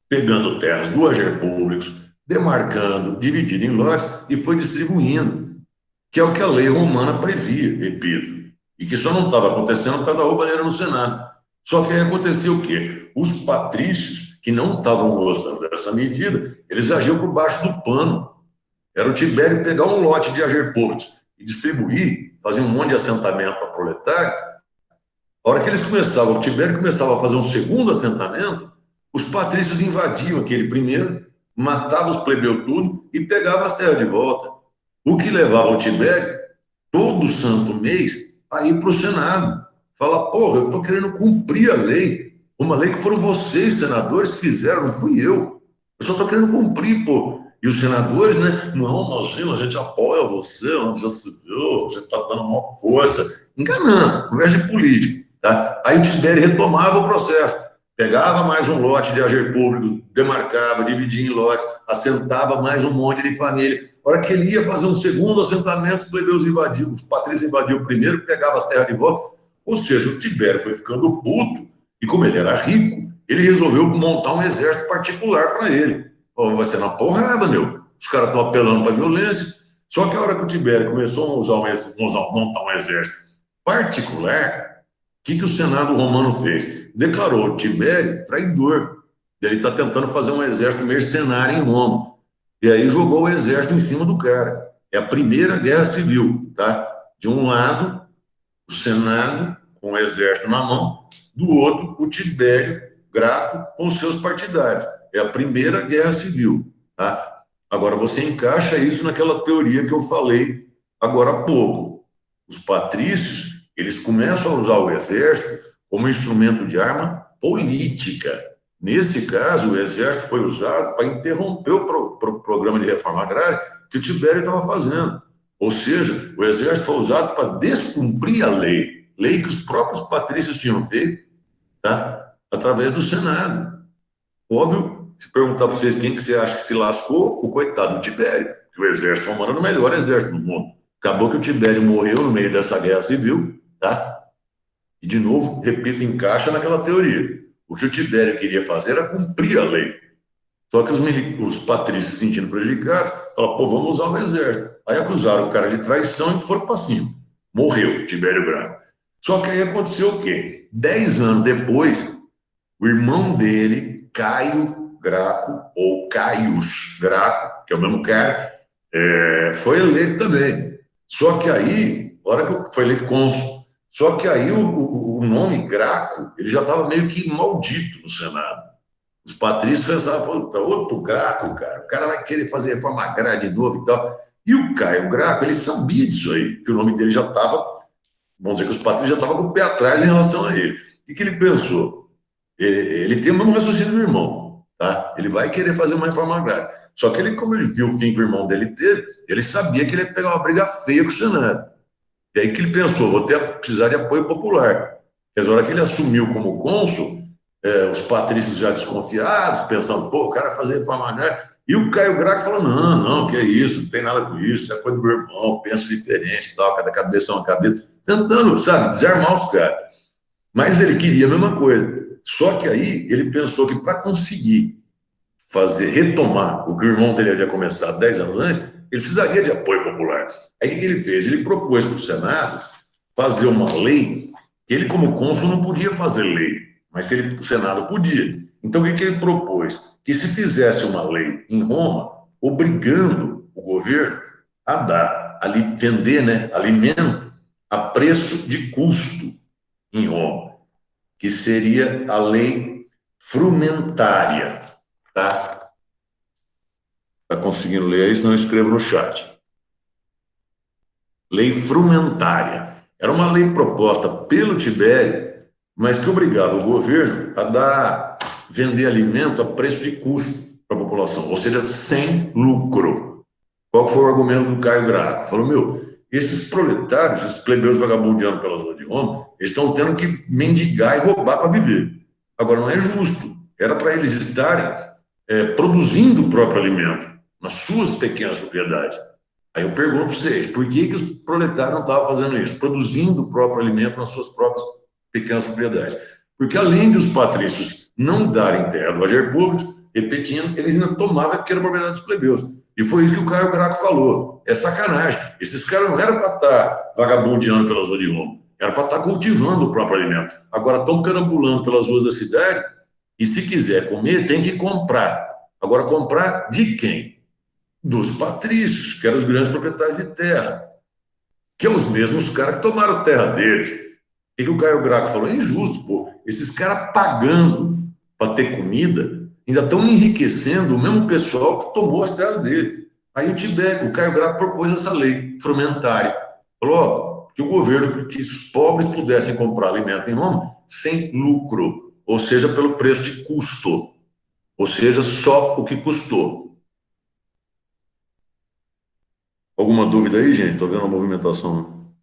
pegando terras do agente públicos, demarcando, dividindo em lotes e foi distribuindo, que é o que a lei romana previa, repito, e que só não estava acontecendo por causa da roubalheira no Senado. Só que aí aconteceu o quê? Os patrícios, que não estavam gostando dessa medida, eles agiam por baixo do pano. Era o Tibério pegar um lote de agentes públicos e distribuir, fazer um monte de assentamento para proletário. A hora que eles começavam, o Tibério começava a fazer um segundo assentamento, os patrícios invadiam aquele primeiro, matavam os plebeus tudo e pegavam as terras de volta. O que levava o Tibério, todo santo mês, a ir para o Senado. Fala, porra, eu estou querendo cumprir a lei. Uma lei que foram vocês, senadores, que fizeram, não fui eu. Eu só estou querendo cumprir, pô. E os senadores, né? Não, imagina, a gente apoia você, onde já se viu, a gente está dando uma força. Enganando, conversa de política. Tá? Aí o Tibério retomava o processo. Pegava mais um lote de agente público, demarcava, dividia em lotes, assentava mais um monte de família. A hora que ele ia fazer um segundo assentamento, os plebeus invadiam, os patrícios invadiam o primeiro, pegava as terras de volta. Ou seja, o Tibério foi ficando puto, e como ele era rico, ele resolveu montar um exército particular para ele. Oh, vai ser na porrada, meu. Os caras estão apelando para violência. Só que a hora que o Tibério começou a montar um exército particular, o que o Senado romano fez? Declarou o Tibério traidor. Ele está tentando fazer um exército mercenário em Roma. E aí jogou o exército em cima do cara. É a primeira guerra civil, tá? De um lado, o Senado com o exército na mão, do outro, o Tibério Graco com seus partidários. É a primeira guerra civil, tá? Agora você encaixa isso naquela teoria que eu falei agora há pouco. Os patrícios, eles começam a usar o exército como instrumento de arma política. Nesse caso, o exército foi usado para interromper o programa de reforma agrária que o Tibério estava fazendo. Ou seja, o exército foi usado para descumprir a lei que os próprios patrícios tinham feito, tá? Através do Senado. Óbvio, se perguntar para vocês quem que você acha que se lascou, o coitado do Tibério, que o exército romano era o melhor exército do mundo. Acabou que o Tibério morreu no meio dessa guerra civil, tá? E, de novo, repito, encaixa naquela teoria. O que o Tibério queria fazer era cumprir a lei. Só que os patrícios se sentindo prejudicados, falaram, pô, vamos usar o exército. Aí acusaram o cara de traição e foram para cima. Morreu, Tibério Graco. Só que aí aconteceu o quê? 10 anos depois, o irmão dele, Caio Graco, ou Caius Graco, que é o mesmo cara, foi eleito também. Só que aí, a hora que foi eleito cônsul, só que aí o nome Graco, ele já estava meio que maldito no Senado. Os patrícios pensavam, puta, outro Graco, cara, o cara vai querer fazer reforma agrária de novo e tal. E o Caio Graco, ele sabia disso aí, que o nome dele já estava, vamos dizer que os patrícios já estavam com o pé atrás em relação a ele. O que ele pensou? Ele tem o mesmo raciocínio do irmão, tá? Ele vai querer fazer uma reforma agrária. Só que ele, como ele viu o fim que o irmão dele teve, ele sabia que ele ia pegar uma briga feia com o Senado. E aí que ele pensou, vou precisar de apoio popular. Mas na hora que ele assumiu como cônsul, os patrícios já desconfiados, pensando, pô, o cara fazer reforma agrária. E o Caio Graco falou, não, que é isso, não tem nada com isso é coisa do meu irmão, penso diferente, tal, cada cabeça é uma cabeça. Tentando, sabe, desarmar os caras. Mas ele queria a mesma coisa. Só que aí ele pensou que para conseguir retomar o que o irmão dele havia começado 10 anos antes, ele precisaria de apoio popular. Aí o que ele fez? Ele propôs para o Senado fazer uma lei que ele, como cônsul, não podia fazer lei, mas que o Senado podia. Então, o que ele propôs? Que se fizesse uma lei em Roma, obrigando o governo a dar, vender, né, alimento a preço de custo em Roma, que seria a lei frumentária, tá? Tá conseguindo ler aí? Senão eu escrevo no chat. Lei frumentária. Era uma lei proposta pelo Tibério, mas que obrigava o governo a vender alimento a preço de custo. população, ou seja, sem lucro. Qual foi o argumento do Caio Graco? Falou, esses proletários, esses plebeus vagabundeando pelas ruas de Roma, eles estão tendo que mendigar e roubar para viver. Agora, não é justo. Era para eles estarem produzindo o próprio alimento nas suas pequenas propriedades. Aí eu pergunto para vocês, por que os proletários não estavam fazendo isso? Produzindo o próprio alimento nas suas próprias pequenas propriedades. Porque além de os patrícios não darem terra do agir público, repetindo, eles ainda tomavam a pequena propriedade dos plebeus. E foi isso que o Caio Graco falou. É sacanagem. Esses caras não eram para estar vagabundeando pelas ruas de Roma. Era para estar cultivando o próprio alimento. Agora estão perambulando pelas ruas da cidade e, se quiser comer, tem que comprar. Agora, comprar de quem? Dos patrícios, que eram os grandes proprietários de terra. Que é os mesmos caras que tomaram terra deles. E que o Caio Graco falou, é injusto, pô. Esses caras pagando para ter comida ainda estão enriquecendo o mesmo pessoal que tomou as terras dele. Aí o Caio Graco propôs essa lei frumentária. Falou, que o governo, que os pobres pudessem comprar alimento em Roma sem lucro, ou seja, pelo preço de custo, ou seja, só o que custou. Alguma dúvida aí, gente? Estou vendo a movimentação.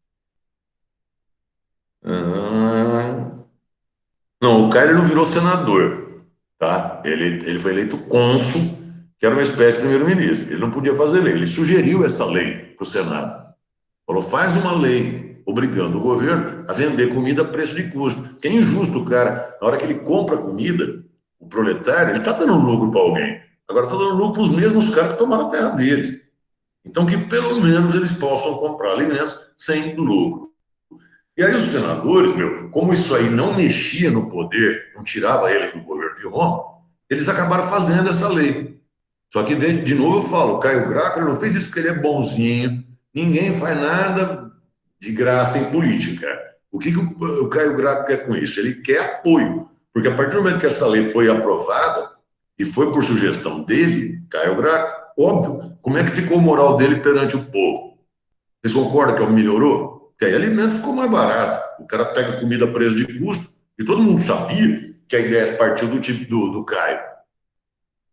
Não, o Caio não virou senador, tá? Ele foi eleito cônsul, que era uma espécie de primeiro-ministro. Ele não podia fazer lei. Ele sugeriu essa lei para o Senado. Falou, faz uma lei obrigando o governo a vender comida a preço de custo. Que é injusto, cara. Na hora que ele compra comida, o proletário, ele está dando lucro para alguém. Agora está dando lucro para os mesmos caras que tomaram a terra deles. Então, que pelo menos eles possam comprar alimentos sem lucro. E aí os senadores, como isso aí não mexia no poder, não tirava eles do governo de Roma, eles acabaram fazendo essa lei. Só que, de novo, eu falo, o Caio Graco não fez isso porque ele é bonzinho, ninguém faz nada de graça em política. O que o Caio Graco quer com isso? Ele quer apoio, porque a partir do momento que essa lei foi aprovada, e foi por sugestão dele, Caio Graco, óbvio, como é que ficou a moral dele perante o povo? Vocês concordam que melhorou? Porque aí alimento ficou mais barato. O cara pega comida a preço de custo, e todo mundo sabia que a ideia partiu do Caio.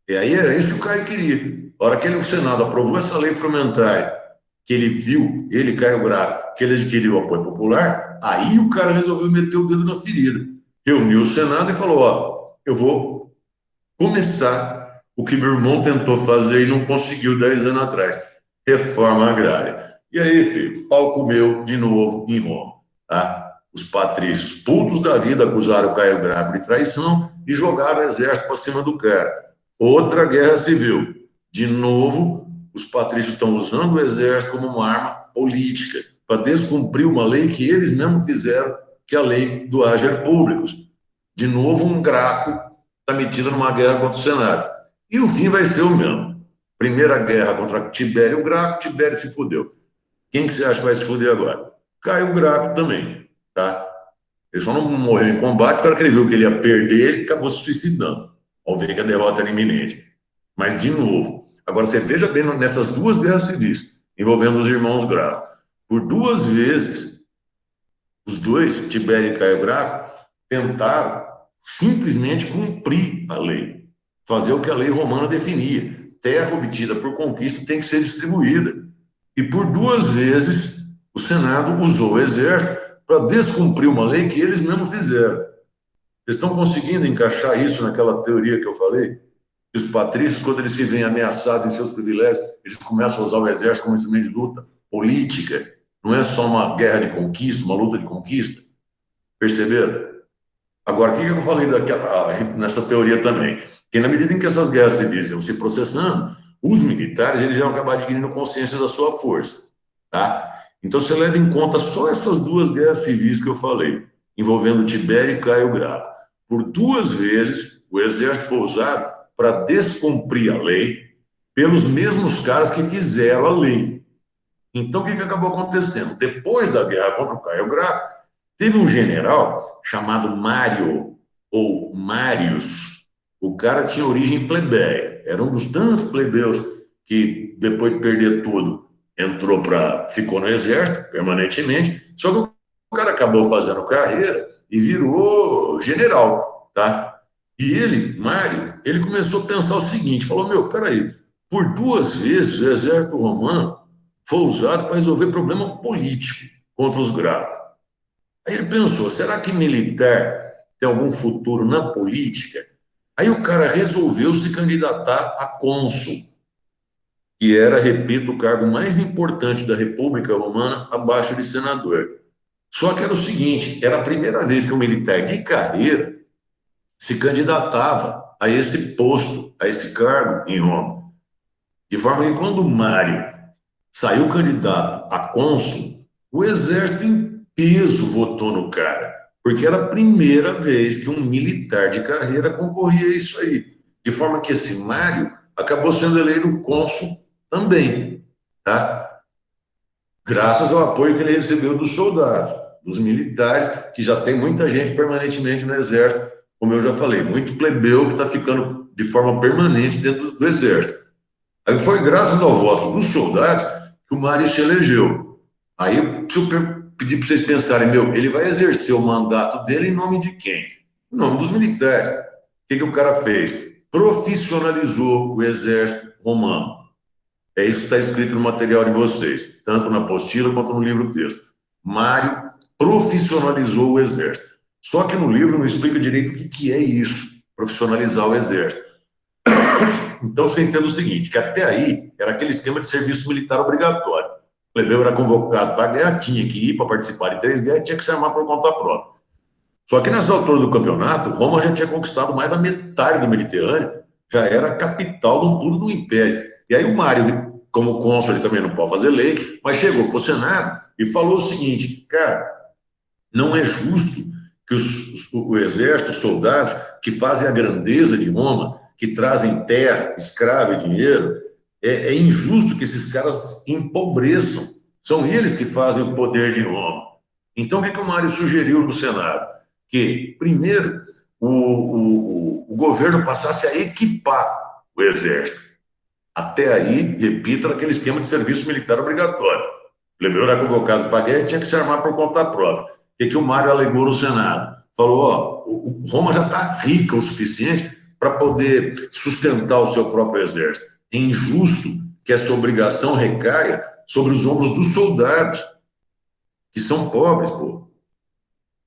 E aí era isso que o Caio queria. A hora que o Senado aprovou essa lei frumentária, que ele viu, ele, Caio Graco, que ele adquiriu o apoio popular, aí o cara resolveu meter o dedo na ferida. Reuniu o Senado e falou, eu vou começar o que meu irmão tentou fazer e não conseguiu 10 anos atrás. Reforma agrária. E aí, filho, pau comeu de novo em Roma. Tá? Os patrícios, putos da vida, acusaram o Caio Graco de traição e jogaram o exército para cima do cara. Outra guerra civil. De novo, os patrícios estão usando o exército como uma arma política para descumprir uma lei que eles mesmos fizeram, que é a lei do hager públicos. De novo, um Graco está metido numa guerra contra o Senado. E o fim vai ser o mesmo. Primeira guerra contra Tibério Graco, Tibério se fudeu. Quem que você acha que vai se fuder agora? Caio Graco também, tá? Ele só não morreu em combate, porque ele viu que ele ia perder, ele acabou se suicidando, ao ver que a derrota era iminente. Mas, de novo, agora você veja bem nessas duas guerras civis, envolvendo os irmãos Graco. Por duas vezes, os dois, Tibério e Caio Graco, tentaram simplesmente cumprir a lei, fazer o que a lei romana definia. Terra obtida por conquista tem que ser distribuída. E por duas vezes o Senado usou o exército para descumprir uma lei que eles mesmos fizeram. Eles estão conseguindo encaixar isso naquela teoria que eu falei? Que os patrícios, quando eles se veem ameaçados em seus privilégios, eles começam a usar o exército como instrumento de luta política. Não é só uma guerra de conquista, uma luta de conquista. Perceberam? Agora, o que eu falei nessa teoria também? Que na medida em que essas guerras civis iam se processando, os militares eles iam acabar adquirindo consciência da sua força, tá? Então, você leva em conta só essas duas guerras civis que eu falei, envolvendo Tibério e Caio Graco. Por duas vezes, o exército foi usado para descumprir a lei pelos mesmos caras que fizeram a lei. Então, o que acabou acontecendo? Depois da guerra contra o Caio Graco, teve um general chamado Mário, ou Marius. O cara tinha origem plebeia, era um dos tantos plebeus que, depois de perder tudo, ficou no exército permanentemente, só que o cara acabou fazendo carreira e virou general, tá? E ele, Mário, ele começou a pensar o seguinte, falou, meu, peraí, por 2 vezes o exército romano foi usado para resolver problema político contra os gráficos. Aí ele pensou, será que militar tem algum futuro na política? Aí o cara resolveu se candidatar a cônsul, que era, repito, o cargo mais importante da República Romana, abaixo de senador. Só que era o seguinte, era a primeira vez que um militar de carreira se candidatava a esse posto, a esse cargo em Roma. De forma que quando Mário saiu candidato a cônsul, o exército em peso votou no cara, porque era a primeira vez que um militar de carreira concorria a isso aí. De forma que esse Mário acabou sendo eleito cônsul também, tá? Graças ao apoio que ele recebeu dos soldados, dos militares, que já tem muita gente permanentemente no exército, como eu já falei, muito plebeu que está ficando de forma permanente dentro do exército. Aí foi graças ao voto dos soldados que o Mário se elegeu. Aí, se eu pedir para vocês pensarem, meu, ele vai exercer o mandato dele em nome de quem? Em nome dos militares. O que o cara fez? Profissionalizou o exército romano. É isso que está escrito no material de vocês, tanto na apostila quanto no livro-texto. Mário profissionalizou o exército. Só que no livro não explica direito o que é isso, profissionalizar o exército. Então você entende o seguinte, que até aí era aquele esquema de serviço militar obrigatório. O plebeu era convocado para a guerra, tinha que ir para participar de 3 guerras, tinha que se armar por conta própria. Só que nessa altura do campeonato, Roma já tinha conquistado mais da metade do Mediterrâneo, já era a capital de um tudo do império. E aí o Mário, como cônsul, ele também não pode fazer lei, mas chegou para o Senado e falou o seguinte, cara, não é justo que o exército, os soldados que fazem a grandeza de Roma, que trazem terra, escravo e dinheiro, é injusto que esses caras empobreçam. São eles que fazem o poder de Roma. Então, o que o Mário sugeriu no Senado? Que, primeiro, o governo passasse a equipar o exército. Até aí, repito, aquele esquema de serviço militar obrigatório. O plebeu era convocado para a guerra e tinha que se armar por conta própria. O que o Mário alegou no Senado? Falou, ó, o Roma já está rica o suficiente para poder sustentar o seu próprio exército. É injusto que essa obrigação recaia sobre os ombros dos soldados, que são pobres, pô.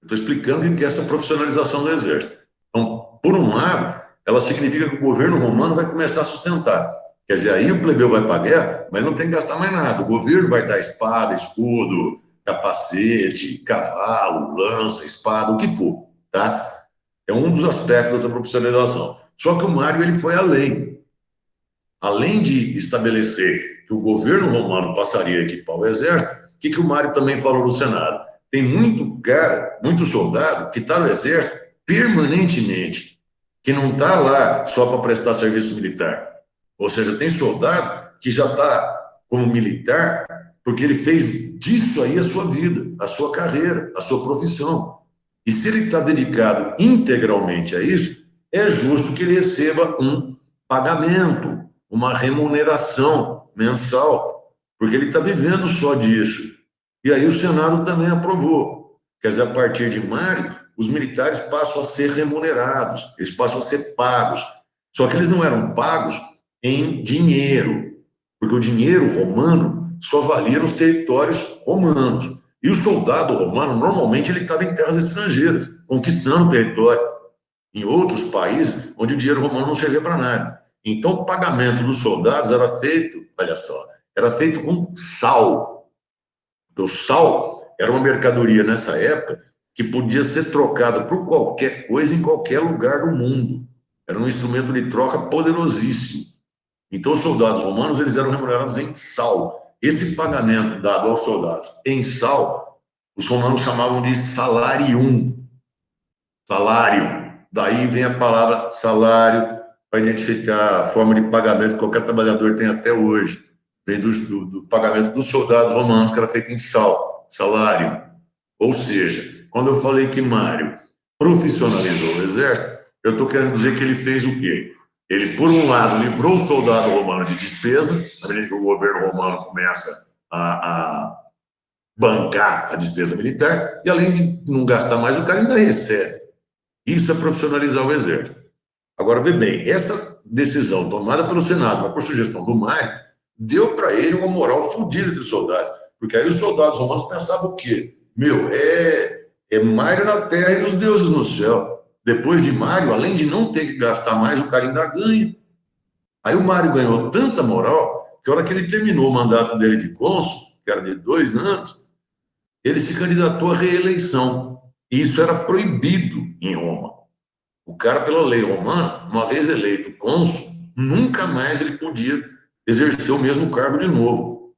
Estou explicando o que é essa profissionalização do exército. Então, por um lado, ela significa que o governo romano vai começar a sustentar. Quer dizer, aí o plebeu vai para a guerra, mas não tem que gastar mais nada. O governo vai dar espada, escudo, capacete, cavalo, lança, espada, o que for, tá? É um dos aspectos dessa profissionalização. Só que o Mário ele foi além. Além de estabelecer que o governo romano passaria a equipar o exército, o que o Mário também falou no Senado? Tem muito cara, muito soldado que está no exército permanentemente, que não está lá só para prestar serviço militar. Ou seja, tem soldado que já está como militar porque ele fez disso aí a sua vida, a sua carreira, a sua profissão. E se ele está dedicado integralmente a isso, é justo que ele receba um pagamento, uma remuneração mensal, porque ele está vivendo só disso. E aí o Senado também aprovou. Quer dizer, a partir de maio, os militares passam a ser remunerados, eles passam a ser pagos. Só que eles não eram pagos em dinheiro, porque o dinheiro romano só valia nos territórios romanos. E o soldado romano, normalmente, ele estava em terras estrangeiras, conquistando território, em outros países onde o dinheiro romano não servia para nada. Então, o pagamento dos soldados era feito, olha só, era feito com sal. O sal era uma mercadoria nessa época que podia ser trocada por qualquer coisa em qualquer lugar do mundo. Era um instrumento de troca poderosíssimo. Então, os soldados romanos eles eram remunerados em sal. Esse pagamento dado aos soldados em sal, os romanos chamavam de salarium. Salário. Daí vem a palavra salário para identificar a forma de pagamento que qualquer trabalhador tem até hoje. Vem do pagamento dos soldados romanos, que era feito em sal, salário. Ou seja, quando eu falei que Mário profissionalizou o exército, eu estou querendo dizer que ele fez o quê? Ele, por um lado, livrou o soldado romano de despesa, na medida que o governo romano começa a bancar a despesa militar, e além de não gastar mais, o cara ainda recebe. Isso é profissionalizar o exército. Agora, vê bem, essa decisão tomada pelo Senado, mas por sugestão do Mário, deu para ele uma moral fodida de soldados. Porque aí os soldados romanos pensavam o quê? Meu, é Mário na terra e os deuses no céu. Depois de Mário, além de não ter que gastar mais, o cara ainda ganha. Aí o Mário ganhou tanta moral que a hora que ele terminou o mandato dele de cônsul, que era de 2 anos, ele se candidatou à reeleição. E isso era proibido em Roma. O cara, pela lei romana, uma vez eleito cônsul, nunca mais ele podia exercer o mesmo cargo de novo.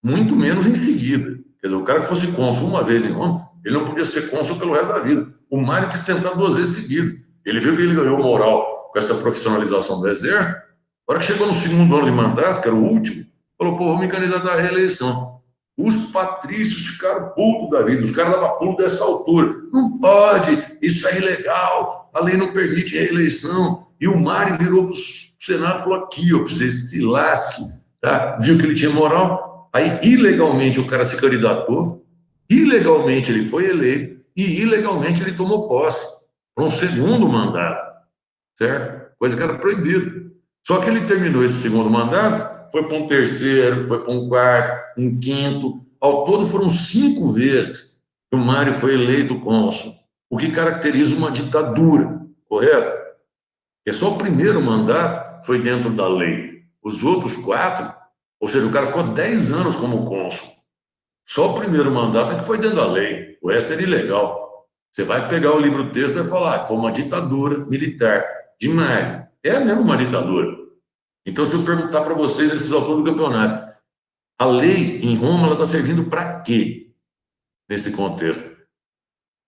Muito menos em seguida. Quer dizer, o cara que fosse cônsul uma vez em Roma, ele não podia ser cônsul pelo resto da vida. O Mário quis tentar 2 vezes seguidas. Ele viu que ele ganhou moral com essa profissionalização do exército. A hora que chegou no segundo ano de mandato, que era o último, falou, pô, vou me candidatar à reeleição. Os patrícios ficaram putos da vida, os caras davam pulo dessa altura. Não pode, isso é ilegal, a lei não permite reeleição. E o Mário virou para o Senado e falou, aqui, ó, pra você se lasque, tá? Viu que ele tinha moral. Aí, ilegalmente, o cara se candidatou, ilegalmente ele foi eleito e ilegalmente ele tomou posse para um segundo mandato, certo? Coisa que era proibida. Só que ele terminou esse segundo mandato, foi para um terceiro, foi para um quarto, um quinto. Ao todo foram 5 vezes que o Mário foi eleito cônsul, o que caracteriza uma ditadura, correto? É só o primeiro mandato foi dentro da lei. Os outros 4, ou seja, o cara ficou 10 anos como cônsul. Só o primeiro mandato é que foi dentro da lei, o resto era ilegal. Você vai pegar o livro-texto e vai falar que foi uma ditadura militar de Mário. É mesmo uma ditadura. Então, se eu perguntar para vocês, nesses autores do campeonato, a lei em Roma está servindo para quê nesse contexto?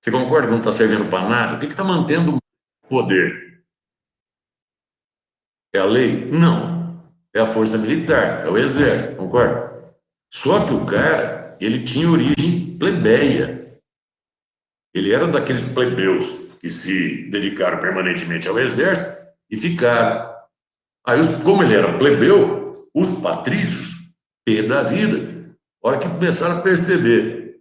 Você concorda que não está servindo para nada? O que está mantendo o poder? É a lei? Não. É a força militar, é o exército, concorda? Só que o cara, ele tinha origem plebeia. Ele era daqueles plebeus que se dedicaram permanentemente ao exército e ficaram. Aí, como ele era plebeu, os patrícios, pé da vida, a hora que começaram a perceber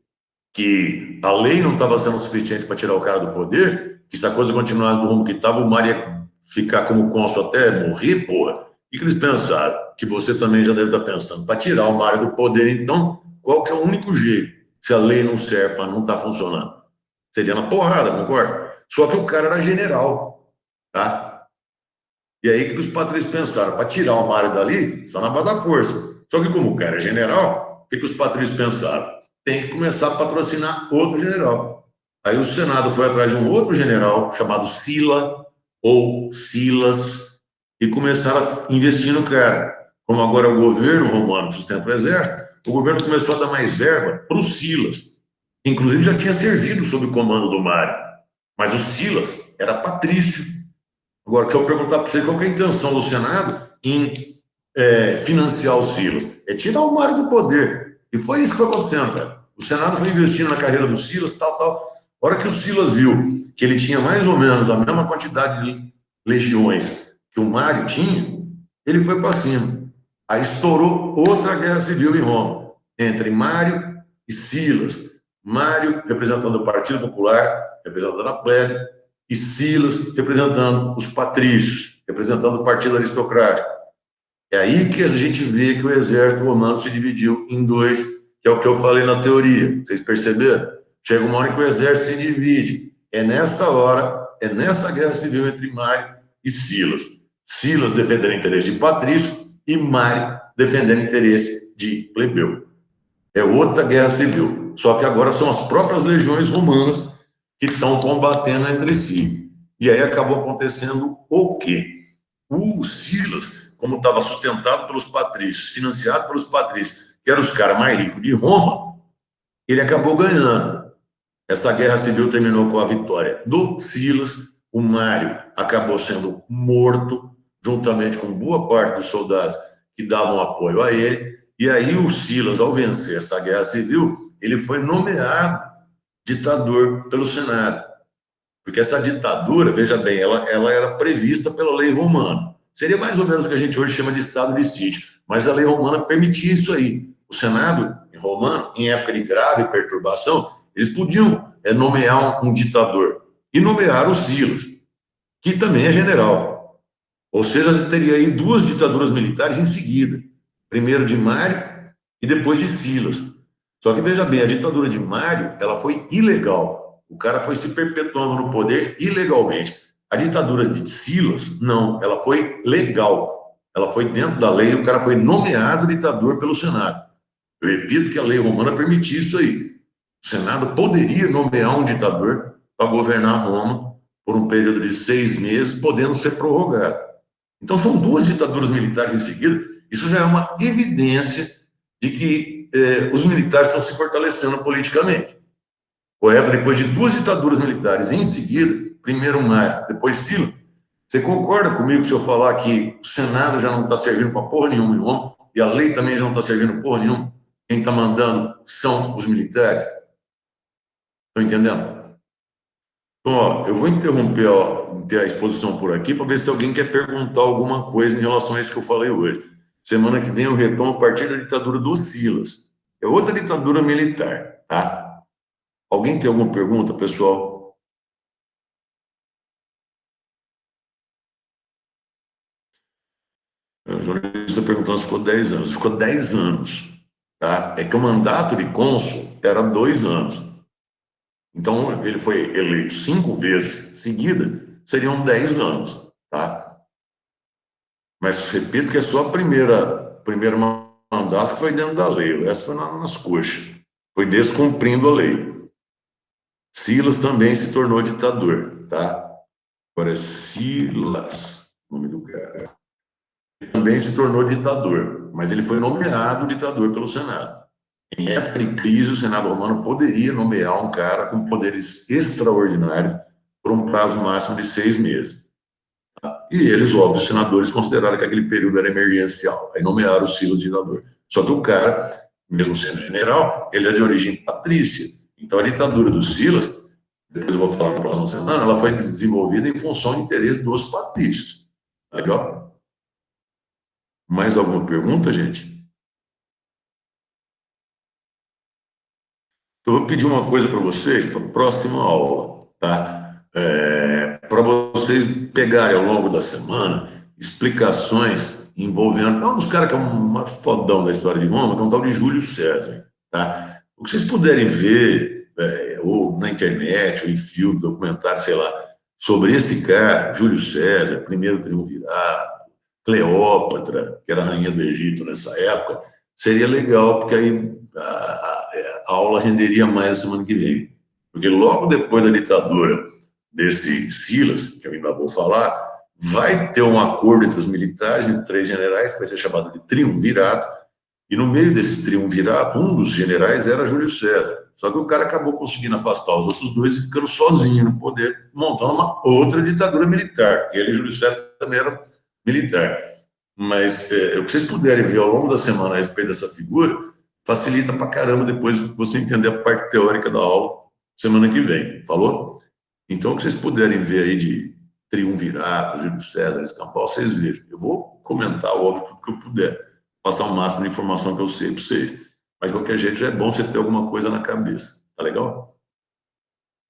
que a lei não estava sendo suficiente para tirar o cara do poder, que se a coisa continuasse do rumo que estava, o Mário ia ficar como cônsul até morrer, porra. O que eles pensaram? Que você também já deve estar pensando. Para tirar o Mário do poder, então, qual que é o único jeito? Se a lei não serve para não estar funcionando? Seria na porrada, concorda? Só que o cara era general, tá? E aí que os patrícios pensaram? Para tirar o Mário dali, só na base da força. Só que como o cara é general, o que os patrícios pensaram? Tem que começar a patrocinar outro general. Aí o Senado foi atrás de um outro general chamado Sila ou Silas e começaram a investir no cara. Como agora o governo romano sustenta o exército, o governo começou a dar mais verba para o Silas, que inclusive já tinha servido sob o comando do Mário. Mas o Silas era patrício. Agora, quero perguntar para você qual que é a intenção do Senado em financiar o Silas. É tirar o Mário do poder. E foi isso que foi acontecendo, cara. O Senado foi investindo na carreira do Silas, tal. A hora que o Silas viu que ele tinha mais ou menos a mesma quantidade de legiões que o Mário tinha, ele foi para cima. Aí estourou outra guerra civil em Roma, entre Mário e Silas. Mário representando o Partido Popular, representando a plebe, e Silas representando os patrícios, representando o partido aristocrático. É aí que a gente vê que o exército romano se dividiu em 2, que é o que eu falei na teoria. Vocês perceberam? Chega uma hora que o exército se divide. É nessa hora, é nessa guerra civil entre Mário e Silas. Silas defendendo o interesse de patrício e Mário defendendo o interesse de plebeu. É outra guerra civil. Só que agora são as próprias legiões romanas que estão combatendo entre si. E aí acabou acontecendo o quê? O Silas, como estava sustentado pelos patrícios, financiado pelos patrícios, que eram os caras mais ricos de Roma, ele acabou ganhando. Essa guerra civil terminou com a vitória do Silas. O Mário acabou sendo morto, juntamente com boa parte dos soldados que davam apoio a ele. E aí o Silas, ao vencer essa guerra civil, ele foi nomeado ditador pelo Senado. Porque essa ditadura, veja bem, ela era prevista pela lei romana. Seria mais ou menos o que a gente hoje chama de estado de sítio. Mas a lei romana permitia isso aí. O Senado romano, em época de grave perturbação, eles podiam nomear um ditador. E nomearam o Silas, que também é general. Ou seja, você teria aí duas ditaduras militares em seguida. Primeiro de Mário e depois de Silas. Só que, veja bem, a ditadura de Mário, ela foi ilegal. O cara foi se perpetuando no poder ilegalmente. A ditadura de Silas, não, ela foi legal. Ela foi dentro da lei, o cara foi nomeado ditador pelo Senado. Eu repito que a lei romana permitia isso aí. O Senado poderia nomear um ditador para governar Roma por um período de 6 meses, podendo ser prorrogado. Então, são duas ditaduras militares em seguida. Isso já é uma evidência de que os militares estão se fortalecendo politicamente. Correto? Depois de duas ditaduras militares em seguida, primeiro Mário, depois Sila, você concorda comigo se eu falar que o Senado já não está servindo para porra nenhuma em Roma e a lei também já não está servindo porra nenhuma? Quem está mandando são os militares. Estão entendendo? Então, ó, eu vou interromper a exposição por aqui para ver se alguém quer perguntar alguma coisa em relação a isso que eu falei hoje. Semana que vem eu retomo a partir da ditadura do Silas. É outra ditadura militar, tá? Alguém tem alguma pergunta, pessoal? O jornalista está perguntando se ficou 10 anos. Ficou 10 anos, tá? É que o mandato de cônsul era 2 anos. Então, ele foi eleito 5 vezes seguida, seriam 10 anos, tá? Mas repito que é só a primeiro mandato que foi dentro da lei, o resto foi nas coxas. Foi descumprindo a lei. Silas também se tornou ditador, tá? Agora é Silas, o nome do cara. Ele também se tornou ditador, mas ele foi nomeado ditador pelo Senado. Em época de crise, o Senado romano poderia nomear um cara com poderes extraordinários por um prazo máximo de 6 meses. E eles, óbvio, os senadores consideraram que aquele período era emergencial. Aí nomearam o Silas ditador. Só que o cara, mesmo sendo general, ele é de origem patrícia. Então a ditadura do Silas, depois eu vou falar na próxima semana, ela foi desenvolvida em função de interesse dos patrícios. Tá legal? Mais alguma pergunta, gente? Então, eu vou pedir uma coisa para vocês, para a próxima aula, tá? Para vocês pegarem ao longo da semana explicações envolvendo. É um dos caras que é um fodão da história de Roma, que é um tal de Júlio César, tá? O que vocês puderem ver, ou na internet, ou em filme, documentário, sei lá, sobre esse cara, Júlio César, primeiro triunvirato, Cleópatra, que era a rainha do Egito nessa época, seria legal, porque aí a aula renderia mais a semana que vem. Porque logo depois da ditadura desse Silas, que eu ainda vou falar, vai ter um acordo entre os militares e 3 generais, que vai ser chamado de triunvirato, e no meio desse triunvirato, um dos generais era Júlio César. Só que o cara acabou conseguindo afastar os outros dois e ficando sozinho no poder, montando uma outra ditadura militar, porque ele, Júlio César, também era militar. Mas o que vocês puderem ver ao longo da semana a respeito dessa figura, facilita pra caramba depois você entender a parte teórica da aula semana que vem. Falou? Então, o que vocês puderem ver aí de triunvirato, Júlio César, Escambau, vocês vejam. Eu vou comentar, óbvio, tudo que eu puder. Passar o máximo de informação que eu sei para vocês. Mas, de qualquer jeito, já é bom você ter alguma coisa na cabeça. Tá legal?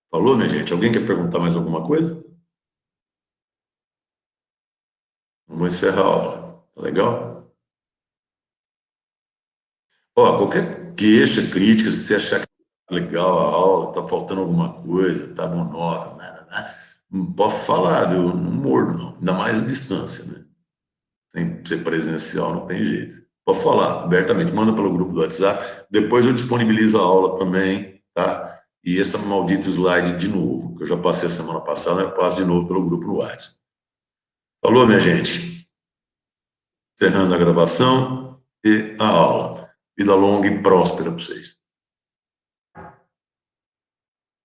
Falou, minha gente? Alguém quer perguntar mais alguma coisa? Vamos encerrar a aula. Tá legal? Ó, qualquer queixa, crítica, se você achar que tá legal a aula, tá faltando alguma coisa, tá monótono, né? Não posso falar, eu não mordo, não. Ainda mais a distância, né? Tem que ser presencial, não tem jeito. Pode falar abertamente, manda pelo grupo do WhatsApp. Depois eu disponibilizo a aula também, tá? E essa maldita slide de novo, que eu já passei a semana passada, eu passo de novo pelo grupo no WhatsApp. Falou, minha gente? Encerrando a gravação e a aula. Vida longa e próspera para vocês.